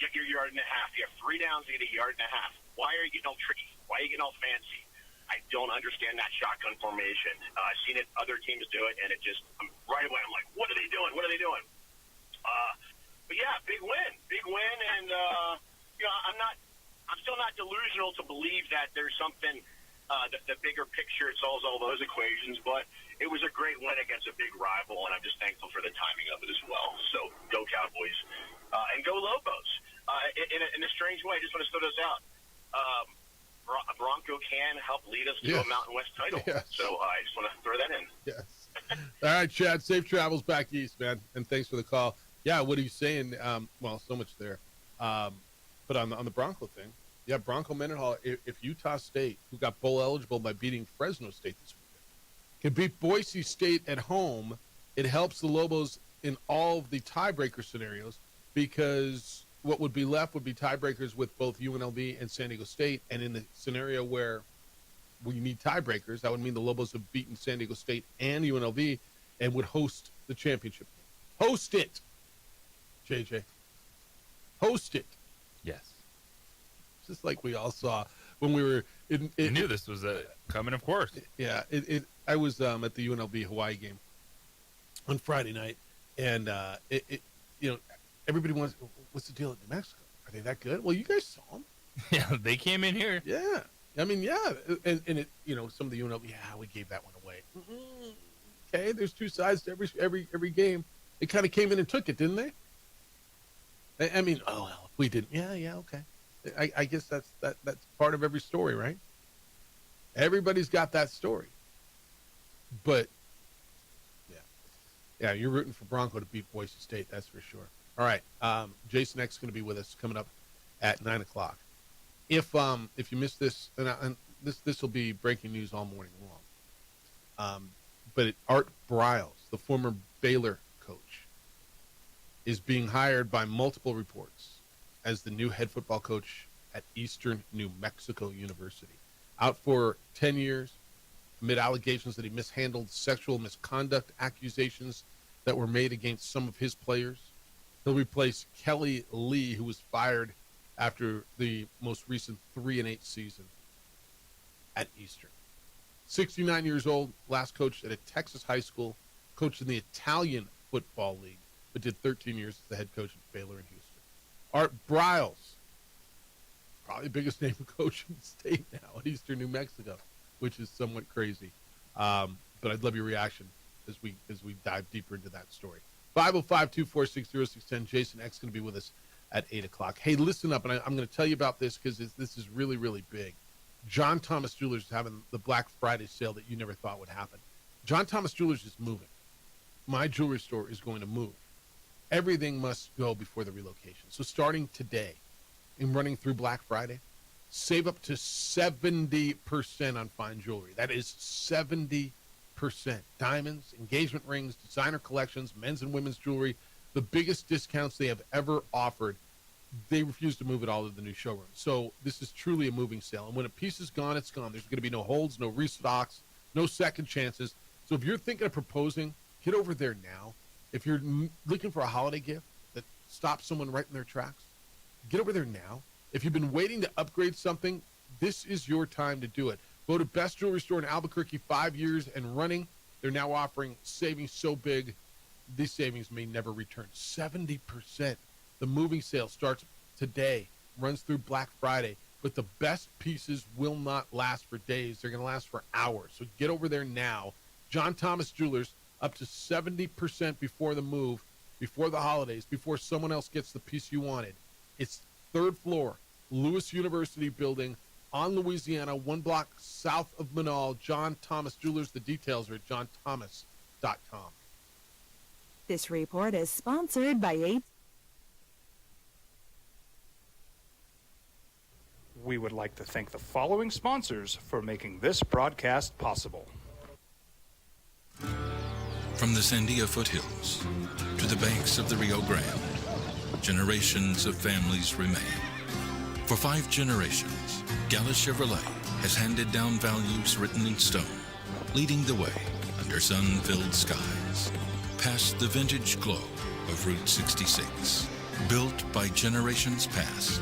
Speaker 16: get your 1.5 yards? You have 3 downs, you get 1.5 yards. Why are you getting all tricky? Why are you getting all fancy? I don't understand that shotgun formation. I've seen it, other teams do it, and right away I'm like, what are they doing? What are they doing? But yeah, big win, and I'm still not delusional to believe that there's something, the bigger picture solves all those equations, but it was a great win against a big rival, and I'm just thankful for the timing of it as well. So go Cowboys, and go Lobos. In a strange way, I just want to throw this out. Bronco can help lead us to a Mountain West title.
Speaker 6: Yes.
Speaker 16: So I just want to throw that in.
Speaker 6: Yes. All right, Chad, safe travels back east, man, and thanks for the call. Yeah, what are you saying? Well, so much there. But on the Bronco thing, yeah, Bronco Mendenhall, if Utah State, who got bowl eligible by beating Fresno State this weekend, can beat Boise State at home, it helps the Lobos in all of the tiebreaker scenarios, because what would be left would be tiebreakers with both UNLV and San Diego State. And in the scenario where we need tiebreakers, that would mean the Lobos have beaten San Diego State and UNLV and would host the championship game. Host it, JJ. Host it.
Speaker 4: Yes.
Speaker 6: Just like we all saw when we were in.
Speaker 4: You knew this was coming, of course.
Speaker 6: Yeah. I was at the UNLV Hawaii game on Friday night, and everybody wants, what's the deal at New Mexico? Are they that good? Well, you guys saw them.
Speaker 4: Yeah, they came in here.
Speaker 6: Yeah. I mean, yeah. And it, some of the UNLV, we gave that one away. Okay, there's 2 sides to every game. They kind of came in and took it, didn't they? I mean, oh, well, if we didn't. Yeah, okay. I guess that's part of every story, right? Everybody's got that story. But, yeah, you're rooting for Bronco to beat Boise State, that's for sure. All right, Jason X is going to be with us coming up at 9 o'clock. If you missed this, and this will be breaking news all morning long. But Art Briles, the former Baylor coach, is being hired by multiple reports as the new head football coach at Eastern New Mexico University. Out for 10 years amid allegations that he mishandled sexual misconduct accusations that were made against some of his players. He'll replace Kelly Lee, who was fired after the most recent 3-8 season at Eastern. 69 years old, last coached at a Texas high school, coached in the Italian Football League, but did 13 years as the head coach at Baylor in Houston. Art Briles, probably the biggest name coach in the state now at Eastern New Mexico, which is somewhat crazy. But I'd love your reaction as we dive deeper into that story. 505-246-0610. Jason X is going to be with us at 8 o'clock. Hey, listen up, and I'm going to tell you about this because this is really, really big. John Thomas Jewelers is having the Black Friday sale that you never thought would happen. John Thomas Jewelers is moving. my jewelry store is going to move. Everything must go before the relocation. So starting today and running through Black Friday, save up to 70% on fine jewelry. That is 70%. Diamonds, engagement rings, designer collections, men's and women's jewelry, the biggest discounts they have ever offered. They refuse to move it all to the new showroom. So this is truly a moving sale. And when a piece is gone, it's gone. There's going to be no holds, no restocks, no second chances. So if you're thinking of proposing, get over there now. If you're looking for a holiday gift that stops someone right in their tracks, get over there now. If you've been waiting to upgrade something, this is your time to do it. Voted best jewelry store in Albuquerque 5 years and running. They're now offering savings so big, these savings may never return. 70%. The moving sale starts today, runs through Black Friday, but the best pieces will not last for days. They're going to last for hours. So get over there now. John Thomas Jewelers, up to 70% before the move, before the holidays, before someone else gets the piece you wanted. It's 3rd floor, Lewis University building on Louisiana, 1 block south of Manal. John Thomas Jewelers. The details are at johnthomas.com.
Speaker 17: This report is sponsored by
Speaker 3: We would like to thank the following sponsors for making this broadcast possible.
Speaker 9: From the Sandia foothills to the banks of the Rio Grande, generations of families remain. For 5 generations, Gallus Chevrolet has handed down values written in stone, leading the way under sun-filled skies, past the vintage glow of Route 66. Built by generations past,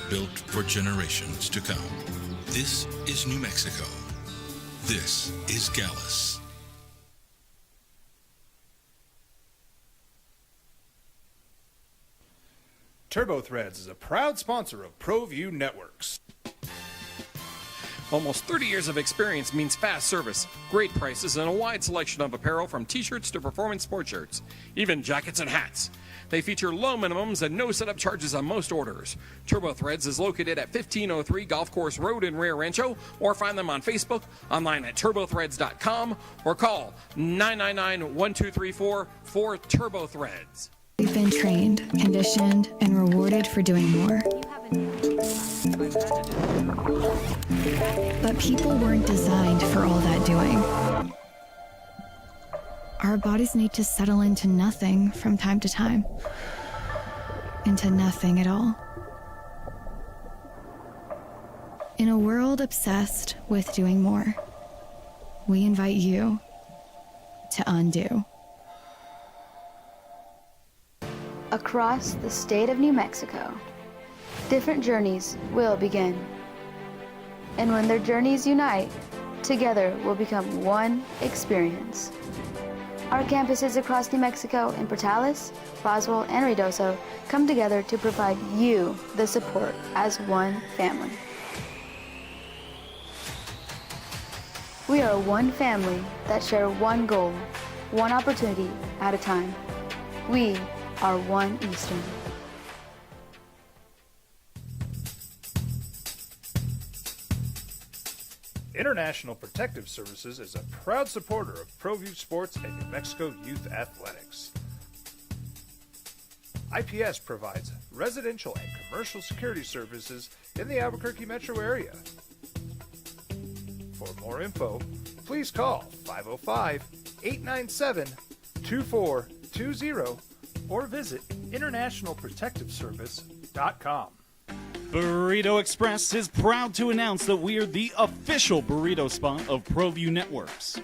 Speaker 9: built for generations to come. This is New Mexico. This is Gallus.
Speaker 3: TurboThreads is a proud sponsor of ProView Networks.
Speaker 14: Almost 30 years of experience means fast service, great prices, and a wide selection of apparel from t-shirts to performance sport shirts, even jackets and hats. They feature low minimums and no setup charges on most orders. TurboThreads is located at 1503 Golf Course Road in Rio Rancho, or find them on Facebook, online at turbothreads.com, or call 999-1234 for TurboThreads.
Speaker 1: We've been trained, conditioned, and rewarded for doing more. But people weren't designed for all that doing. Our bodies need to settle into nothing from time to time. Into nothing at all. In a world obsessed with doing more, we invite you to undo.
Speaker 10: Across the state of New Mexico, different journeys will begin. And when their journeys unite, together will become one experience. Our campuses across New Mexico in Portales, Roswell, and Ruidoso come together to provide you the support as one family. We are one family that share one goal, one opportunity at a time. We are One Eastern.
Speaker 3: International Protective Services is a proud supporter of ProView Sports and New Mexico Youth Athletics. IPS provides residential and commercial security services in the Albuquerque metro area. For more info, please call 505-897-2420 or visit internationalprotectiveservice.com.
Speaker 8: Burrito Express is proud to announce that we are the official burrito spot of ProView Networks.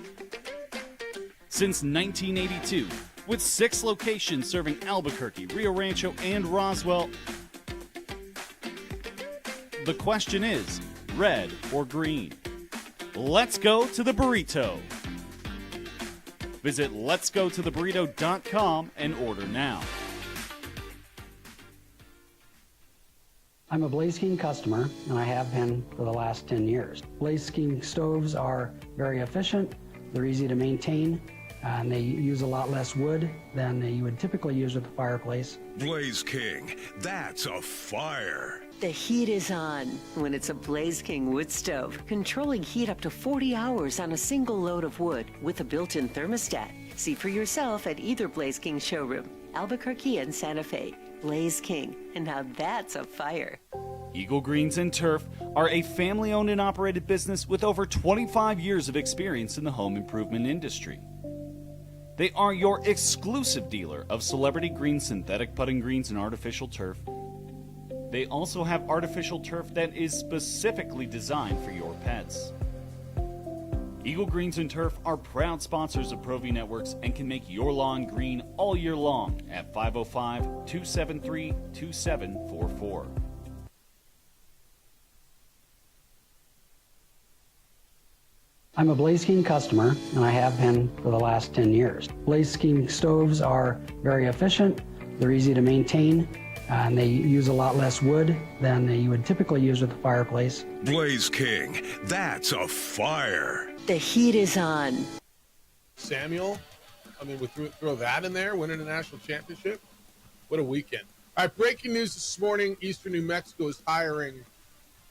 Speaker 8: Since 1982, with 6 locations serving Albuquerque, Rio Rancho, and Roswell, the question is, red or green? Let's go to the burrito. Visit letsgototheburrito.com and order now.
Speaker 11: I'm a Blaze King customer, and I have been for the last 10 years. Blaze King stoves are very efficient, they're easy to maintain, and they use a lot less wood than you would typically use with a fireplace.
Speaker 12: Blaze King, that's a fire.
Speaker 13: The heat is on when it's a Blaze King wood stove, controlling heat up to 40 hours on a single load of wood with a built-in thermostat. See for yourself at either Blaze King showroom, Albuquerque and Santa Fe. Blaze King, and now that's a fire.
Speaker 8: Eagle Greens and Turf are a family-owned and operated business with over 25 years of experience in the home improvement industry. They are your exclusive dealer of celebrity green synthetic putting greens and artificial turf. They also have artificial turf that is specifically designed for your pets. Eagle Greens and Turf are proud sponsors of ProView Networks and can make your lawn green all year long at 505-273-2744.
Speaker 11: I'm a Blaze King customer, and I have been for the last 10 years. Blaze King stoves are very efficient, they're easy to maintain, and they use a lot less wood than you would typically use with a fireplace.
Speaker 12: Blaze King, that's a fire.
Speaker 13: The heat is on.
Speaker 6: Samuel, I mean, we throw that in there, winning a national championship. What a weekend. All right, breaking news this morning, Eastern New Mexico is hiring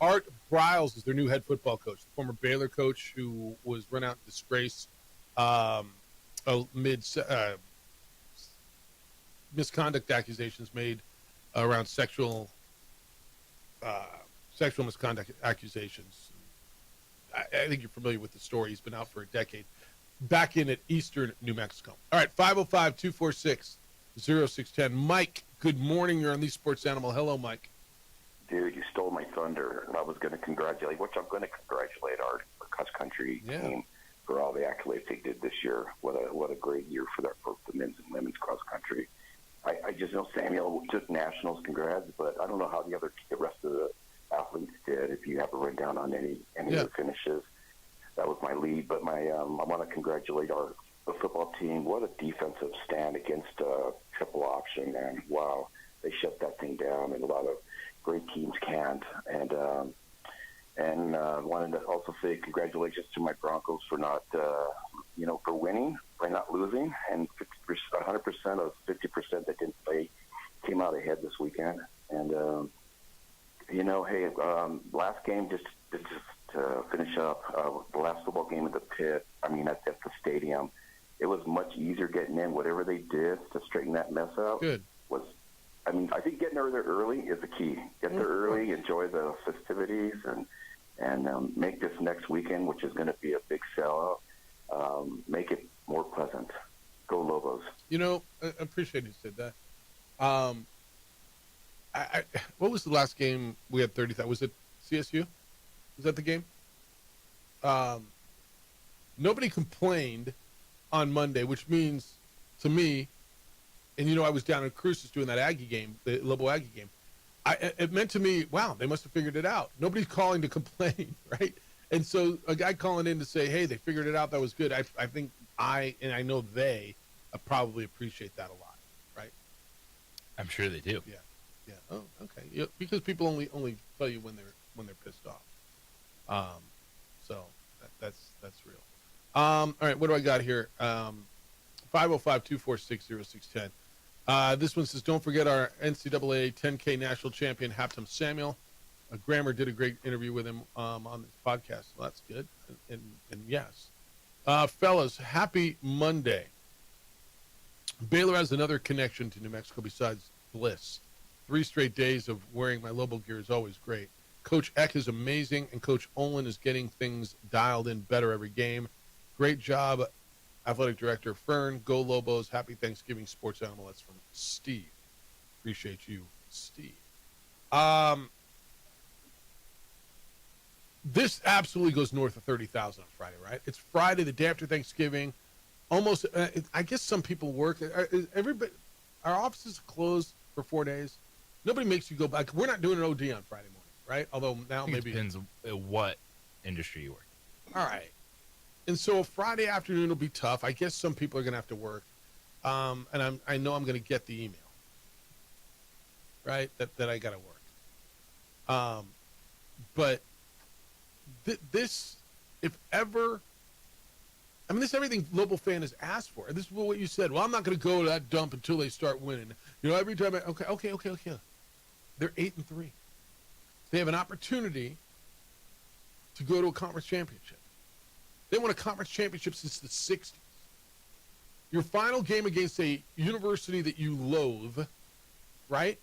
Speaker 6: Art Briles as their new head football coach, the former Baylor coach who was run out in disgrace amid misconduct accusations made around sexual misconduct accusations. I think you're familiar with the story. He's been out for a decade. Back in at Eastern New Mexico. All right, 505-246-0610. Mike, good morning. You're on the Sports Animal. Hello, Mike.
Speaker 18: Dude, you stole my thunder. I was going to congratulate, which I'm going to congratulate our cross-country team for all the accolades they did this year. What a great year for the men's and women's cross-country. I just know Samuel took nationals, congrats, but I don't know how the rest of the athletes did. If you have a rundown on any of the finishes, that was my lead. But I want to congratulate the football team. What a defensive stand against triple option, man! Wow, they shut that thing down, and a lot of great teams can't. And wanted to also say congratulations to my Broncos for not, for winning, by not losing, and 100% of 50% that didn't play came out ahead this weekend. And last game, just to finish up, the last football game at the pit, at the stadium, it was much easier getting in. Whatever they did to straighten that mess out was, I think getting there early is the key. Get there early, enjoy the festivities, and make this next weekend, which is going to be a big sellout, make it more pleasant. Go Lobos.
Speaker 6: I appreciate you said that. What was the last game we had 30,000? Was it CSU? Was that the game? Nobody complained on Monday, which means to me, and I was down in Cruces doing that Aggie game, the Lobo Aggie game. It meant to me, wow, they must have figured it out. Nobody's calling to complain, right? And so a guy calling in to say, hey, they figured it out, that was good. I think I know they probably appreciate that a lot, right?
Speaker 4: I'm sure they do.
Speaker 6: Yeah. Oh, okay. Yeah, because people only tell you when they're pissed off. So that's real. All right, what do I got here? 505-246-0610. This one says, don't forget our NCAA 10K national champion, Haptem Samuel. Grammer did a great interview with him on this podcast. Well, that's good. And yes. Fellas, happy Monday. Baylor has another connection to New Mexico besides Bliss. 3 straight days of wearing my Lobo gear is always great. Coach Eck is amazing, and Coach Olin is getting things dialed in better every game. Great job, Athletic Director Fern. Go Lobos. Happy Thanksgiving, Sports Animal. That's from Steve. Appreciate you, Steve. This absolutely goes north of 30,000 on Friday, right? It's Friday, the day after Thanksgiving. Almost, I guess some people work. Everybody, our offices are closed for 4 days. Nobody makes you go back. We're not doing an OD on Friday morning, right? Although now maybe.
Speaker 4: It depends on what industry you work.
Speaker 6: All right. And so a Friday afternoon will be tough. I guess some people are going to have to work. And I know I'm going to get the email, right, that I got to work. But this, if ever, this is everything Lobo fan has asked for. This is what you said. Well, I'm not going to go to that dump until they start winning. Every time okay. They're 8-3. They have an opportunity to go to a conference championship. They won a conference championship since the 60s. Your final game against a university that you loathe, right?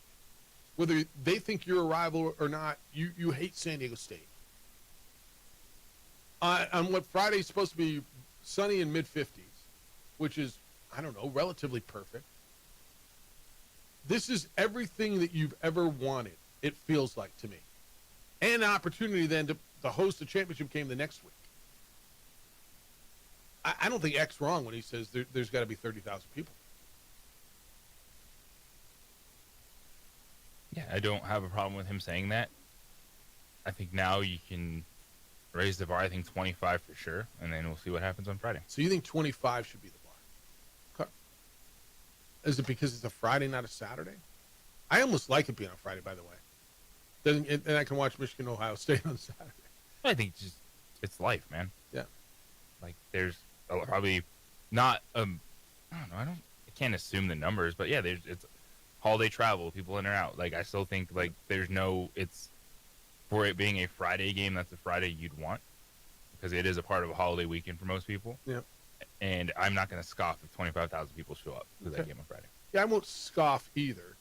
Speaker 6: Whether they think you're a rival or not, you hate San Diego State. On what Friday's supposed to be sunny in mid-50s, which is, I don't know, relatively perfect. This is everything that you've ever wanted, it feels like to me. And an opportunity then to host a championship game the next week. I don't think X's wrong when he says there's got to be 30,000 people.
Speaker 4: Yeah, I don't have a problem with him saying that. I think now you can raise the bar. I think 25 for sure, and then we'll see what happens on Friday.
Speaker 6: So you think 25 should be the bar? Okay. Is it because it's a Friday, not a Saturday? I almost like it being on Friday, by the way. And I can watch Michigan, Ohio State on Saturday.
Speaker 4: I think it's life, man.
Speaker 6: Yeah.
Speaker 4: Like there's probably not I don't know. I can't assume the numbers, but yeah, it's holiday travel, people in or out. Like I still think like it's for it being a Friday game, that's the Friday you'd want because it is a part of a holiday weekend for most people.
Speaker 6: Yeah.
Speaker 4: And I'm not going to scoff if 25,000 people show up to that game on Friday.
Speaker 6: Yeah, I won't scoff either.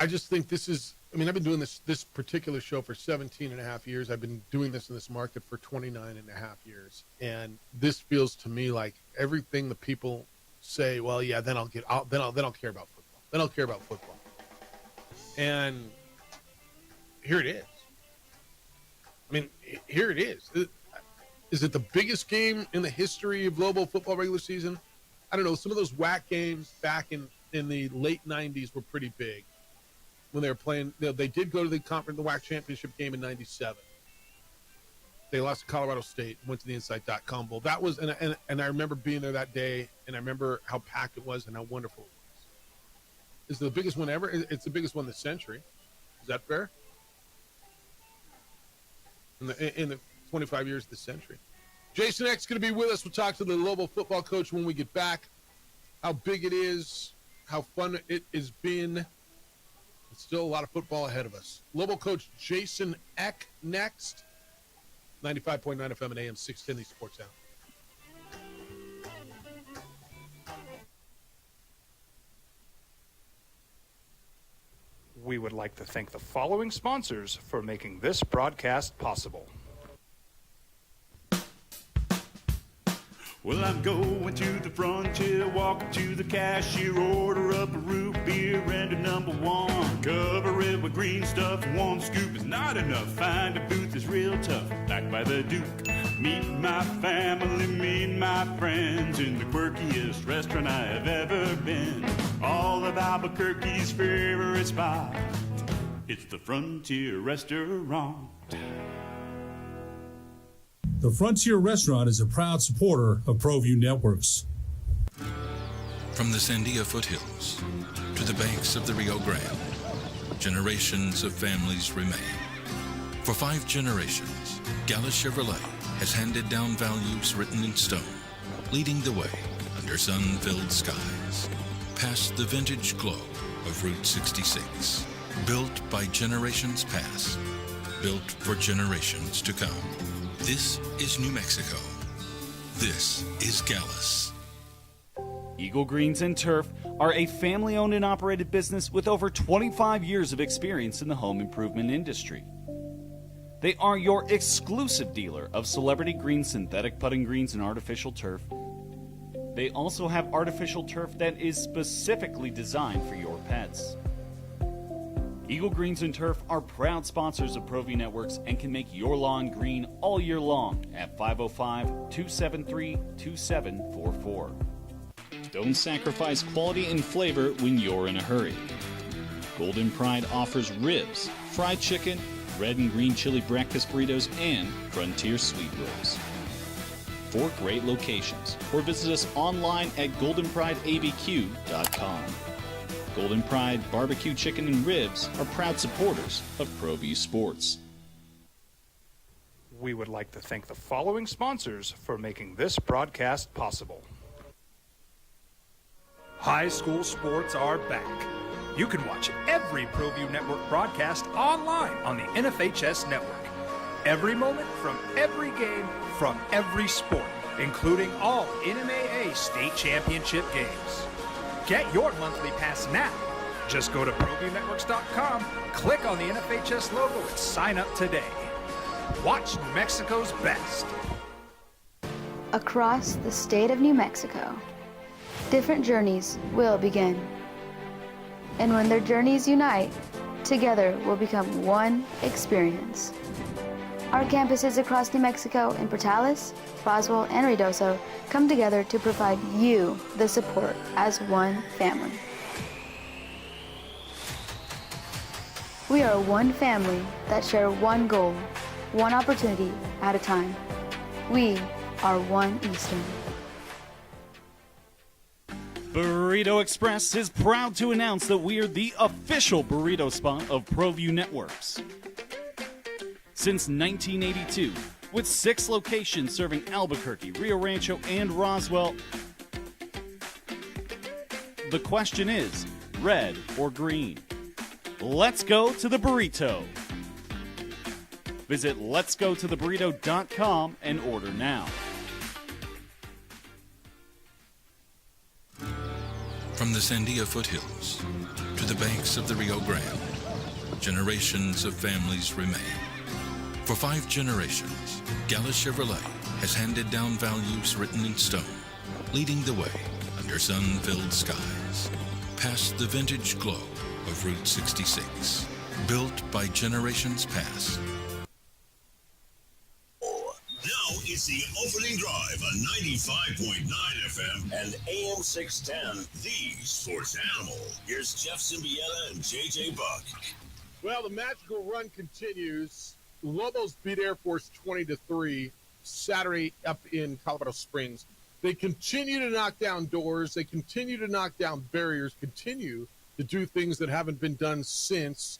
Speaker 6: I just think this is, I mean, I've been doing this particular show for 17 and a half years. I've been doing this in this market for 29 and a half years. And this feels to me like everything the people say, well, yeah, then I'll care about football. Then I'll care about football. And here it is. I mean, here it is. Is it the biggest game in the history of global football regular season? I don't know. Some of those WAC games back in the late 90s were pretty big when they were playing. They did go to the WAC championship game in 97. They lost to Colorado State, went to the Insight.com Bowl. That was, and I remember being there that day, and I remember how packed it was and how wonderful it was. Is it the biggest one ever? It's the biggest one this century. Is that fair? In the 25 years of this century. Jason X is going to be with us. We'll talk to the Lobo football coach when we get back. How big it is, how fun it has been. There's still a lot of football ahead of us. Lobo coach Jason Eck next. 95.9 FM and AM 610, the Sports Sound.
Speaker 3: We would like to thank the following sponsors for making this broadcast possible.
Speaker 2: Well, I'm going to the frontier, walking to the cashier, order up a root beer and a number one. Cover it with green stuff, one scoop is not enough. Find a booth that's real tough, back by the Duke. Meet my family, meet my friends in the quirkiest restaurant I have ever been. All of Albuquerque's favorite spot, it's the Frontier Restaurant.
Speaker 15: The Frontier Restaurant is a proud supporter of ProView Networks.
Speaker 9: From the Sandia foothills to the banks of the Rio Grande, generations of families remain. For 5 generations, Gala Chevrolet has handed down values written in stone, leading the way under sun-filled skies, past the vintage glow of Route 66. Built by generations past, built for generations to come. This is New Mexico. This is Gallus.
Speaker 8: Eagle Greens and Turf are a family-owned and operated business with over 25 years of experience in the home improvement industry. They are your exclusive dealer of celebrity green, synthetic putting greens, and artificial turf. They also have artificial turf that is specifically designed for your pets. Eagle Greens and Turf are proud sponsors of ProView Networks and can make your lawn green all year long at 505-273-2744. Don't sacrifice quality and flavor when you're in a hurry. Golden Pride offers ribs, fried chicken, red and green chili breakfast burritos, and Frontier sweet rolls. 4 great locations, or visit us online at goldenprideabq.com. Golden Pride Barbecue Chicken and Ribs are proud supporters of ProView Sports.
Speaker 3: We would like to thank the following sponsors for making this broadcast possible. High school sports are back. You can watch every ProView Network broadcast online on the NFHS network. Every moment from every game from every sport. including all NMAA state championship games. Get your monthly pass now. Just go to ProViewNetworks.com, click on the NFHS logo, and sign up today. Watch New Mexico's best.
Speaker 10: Across the state of New Mexico, different journeys will begin. And when their journeys unite, together will become one experience. Our campuses across New Mexico in Portales, Roswell, and Ruidoso come together to provide you the support as one family. We are one family that share one goal, one opportunity at a time. We are One Eastern.
Speaker 8: Burrito Express is proud to announce that we are the official burrito spot of ProView Networks. Since 1982, with 6 locations serving Albuquerque, Rio Rancho, and Roswell, the question is, red or green? Let's go to the burrito. Visit letsgototheburrito.com and order now.
Speaker 9: From the Sandia foothills to the banks of the Rio Grande, generations of families remain. For 5 generations, Gala Chevrolet has handed down values written in stone, leading the way under sun-filled skies, past the vintage glow of Route 66, built by generations past.
Speaker 5: Now it's the opening drive on 95.9 FM and AM 610, the sports animal. Here's Jeff Symbieta and JJ Buck.
Speaker 6: Well, the magical run continues. Lobos beat Air Force 20-3 Saturday up in Colorado Springs. They continue to knock down doors. They continue to knock down barriers, continue to do things that haven't been done since ...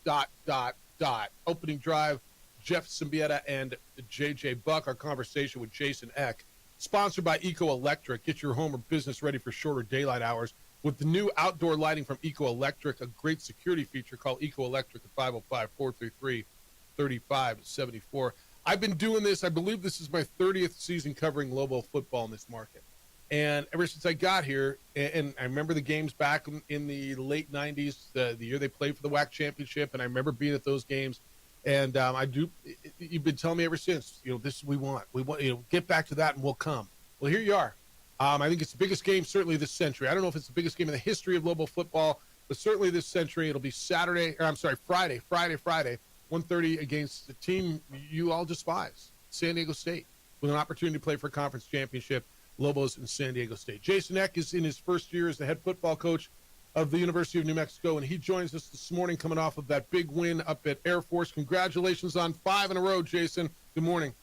Speaker 6: Opening drive, Jeff Symbieta and JJ Buck. Our conversation with Jason Eck, sponsored by Eco Electric. Get your home or business ready for shorter daylight hours with the new outdoor lighting from Eco Electric, a great security feature. Called Eco Electric at 505-433-3574. I've been doing this. I believe this is my 30th season covering Lobo football in this market. And ever since I got here, and I remember the games back in the late 90s, the year they played for the WAC championship, and I remember being at those games. And you've been telling me ever since, this we want, get back to that and we'll come. Well, here you are. I think it's the biggest game certainly this century. I don't know if it's the biggest game in the history of Lobo football, but certainly this century. It'll be Friday, 1:30 against the team you all despise, San Diego State, with an opportunity to play for a conference championship, Lobos in San Diego State. Jason Eck is in his first year as the head football coach of the University of New Mexico, and he joins us this morning coming off of that big win up at Air Force. Congratulations on 5 in a row, Jason. Good morning.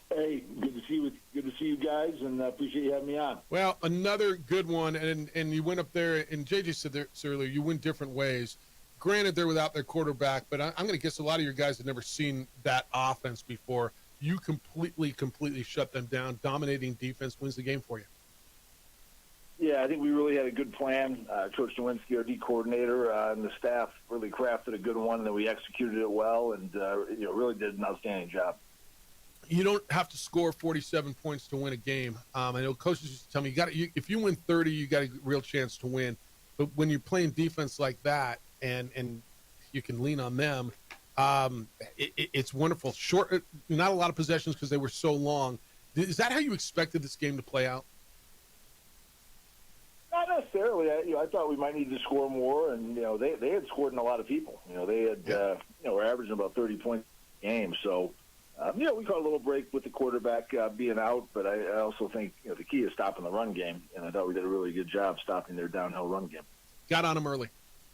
Speaker 19: Hey, good to see you guys, and I appreciate you having me on.
Speaker 6: Well, another good one, and you went up there, and JJ said this earlier, you went different ways. Granted, they're without their quarterback, but I'm going to guess a lot of your guys have never seen that offense before. You completely shut them down. Dominating defense wins the game for you.
Speaker 19: Yeah, I think we really had a good plan. Coach Nowinski, our D coordinator, and the staff really crafted a good one, and then we executed it well, and really did an outstanding job.
Speaker 6: You don't have to score 47 points to win a game. I know coaches used to tell me, if you win 30, you got a real chance to win. But when you're playing defense like that, and you can lean on them, it's wonderful. Short, not a lot of possessions because they were so long. Is that how you expected this game to play out?
Speaker 19: Not necessarily. I thought we might need to score more, and they had scored in a lot of people. They had were averaging about 30 points a game. So we caught a little break with the quarterback being out, but I also think the key is stopping the run game, and I thought we did a really good job stopping their downhill run game.
Speaker 6: Got on them early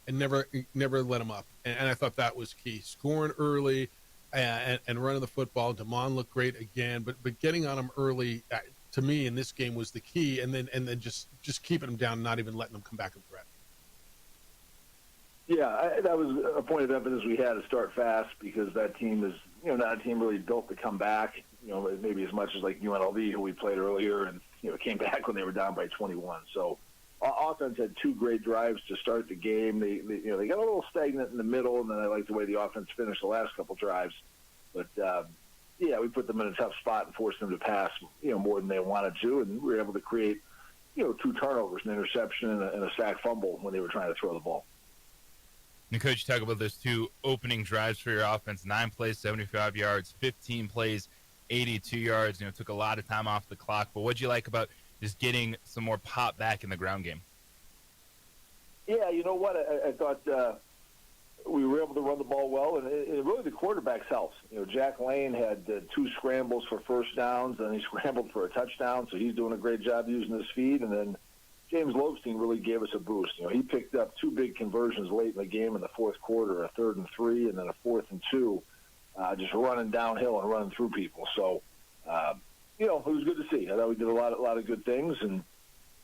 Speaker 6: and never let them up, and I thought that was key. Scoring early and running the football. Damon looked great again, but getting on them early. To me, in this game, was the key, and then just keeping them down, and not even letting them come back and threat.
Speaker 19: Yeah, that was a point of emphasis we had to start fast, because that team is, not a team really built to come back. Maybe as much as like UNLV, who we played earlier, and came back when they were down by 21. So, offense had 2 great drives to start the game. They got a little stagnant in the middle, and then I like the way the offense finished the last couple drives. But we put them in a tough spot and forced them to pass, more than they wanted to, and we were able to create, 2 turnovers, an interception and a sack fumble when they were trying to throw the ball.
Speaker 4: And Coach, you talk about those 2 opening drives for your offense, 9 plays, 75 yards, 15 plays, 82 yards. Took a lot of time off the clock. But what did you like about just getting some more pop back in the ground game?
Speaker 19: Yeah, you know what? I thought we were able to run the ball well, and really the quarterbacks helps. Jack Lane had 2 scrambles for first downs, and he scrambled for a touchdown, so he's doing a great job using his feet. And then James Lobstein really gave us a boost. He picked up 2 big conversions late in the game in the fourth quarter, a 3rd and 3, and then a 4th and 2, just running downhill and running through people. So, it was good to see. I thought we did a lot of good things, and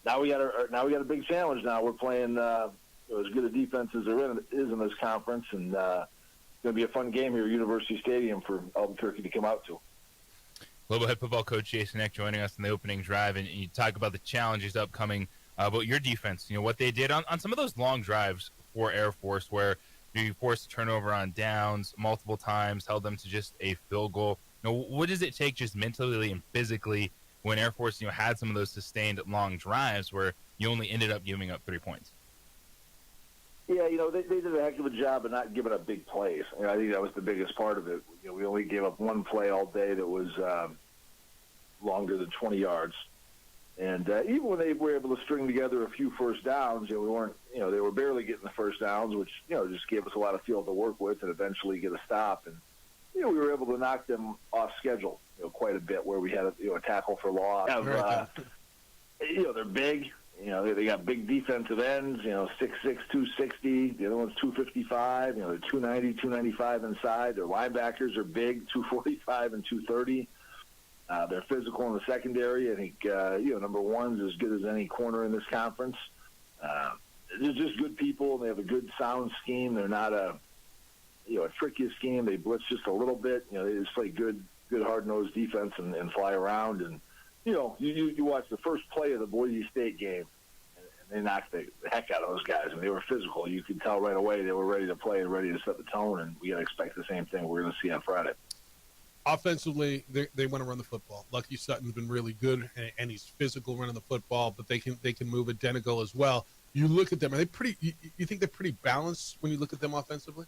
Speaker 19: now we got a big challenge. Now we're playing as good a defense as there is in this conference, and it's going to be a fun game here at University Stadium for Albuquerque to come out to.
Speaker 4: Lobo head football coach Jason Eck joining us in the opening drive, and you talk about the challenges upcoming about your defense. What they did on some of those long drives for Air Force, where you forced a turnover on downs multiple times, held them to just a field goal. What does it take just mentally and physically when Air Force had some of those sustained long drives where you only ended up giving up 3 points?
Speaker 19: Yeah, they did a heck of a job of not giving up big plays. I think that was the biggest part of it. We only gave up 1 play all day that was longer than 20 yards. And even when they were able to string together a few first downs, we weren't, they were barely getting the first downs, which, just gave us a lot of field to work with and eventually get a stop. And, we were able to knock them off schedule, quite a bit, where we had a tackle for loss. They're big. They got big defensive ends, 6'6", 260. The other one's 255. They're 290, 295 inside. Their linebackers are big, 245 and 230. They're physical in the secondary. I think, number 1's as good as any corner in this conference. They're just good people. They have a good sound scheme. They're not a tricky scheme. They blitz just a little bit. They just play good hard-nosed defense and fly around. And, you watch the first play of the Boise State game, and they knocked the heck out of those guys. I mean, they were physical. You could tell right away they were ready to play and ready to set the tone, and we got to expect the same thing we're going to see on Friday.
Speaker 6: Offensively, they want to run the football. Lucky Sutton's been really good, and he's physical running the football, but they can move it identical as well. You look at them, are they pretty? You think they're pretty balanced when you look at them offensively?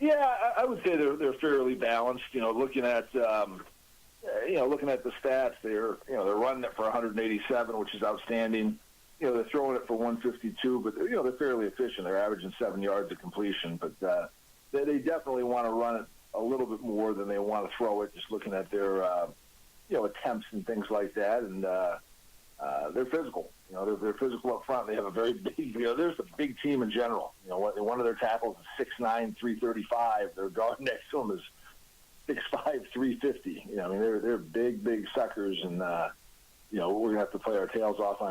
Speaker 19: Yeah, I would say they're fairly balanced. Looking at looking at the stats, they're running it for 187, which is outstanding. They're throwing it for 152, but they're fairly efficient. They're averaging 7 yards of completion, but they definitely want to run it a little bit more than they want to throw it. Just looking at their attempts and things like that, and they're physical. They're physical up front. They have a very big. There's a big team in general. One of their tackles is 6'9", 335. Their guard next to them is 6'5", 350. They're big suckers, and we're gonna have to play our tails off on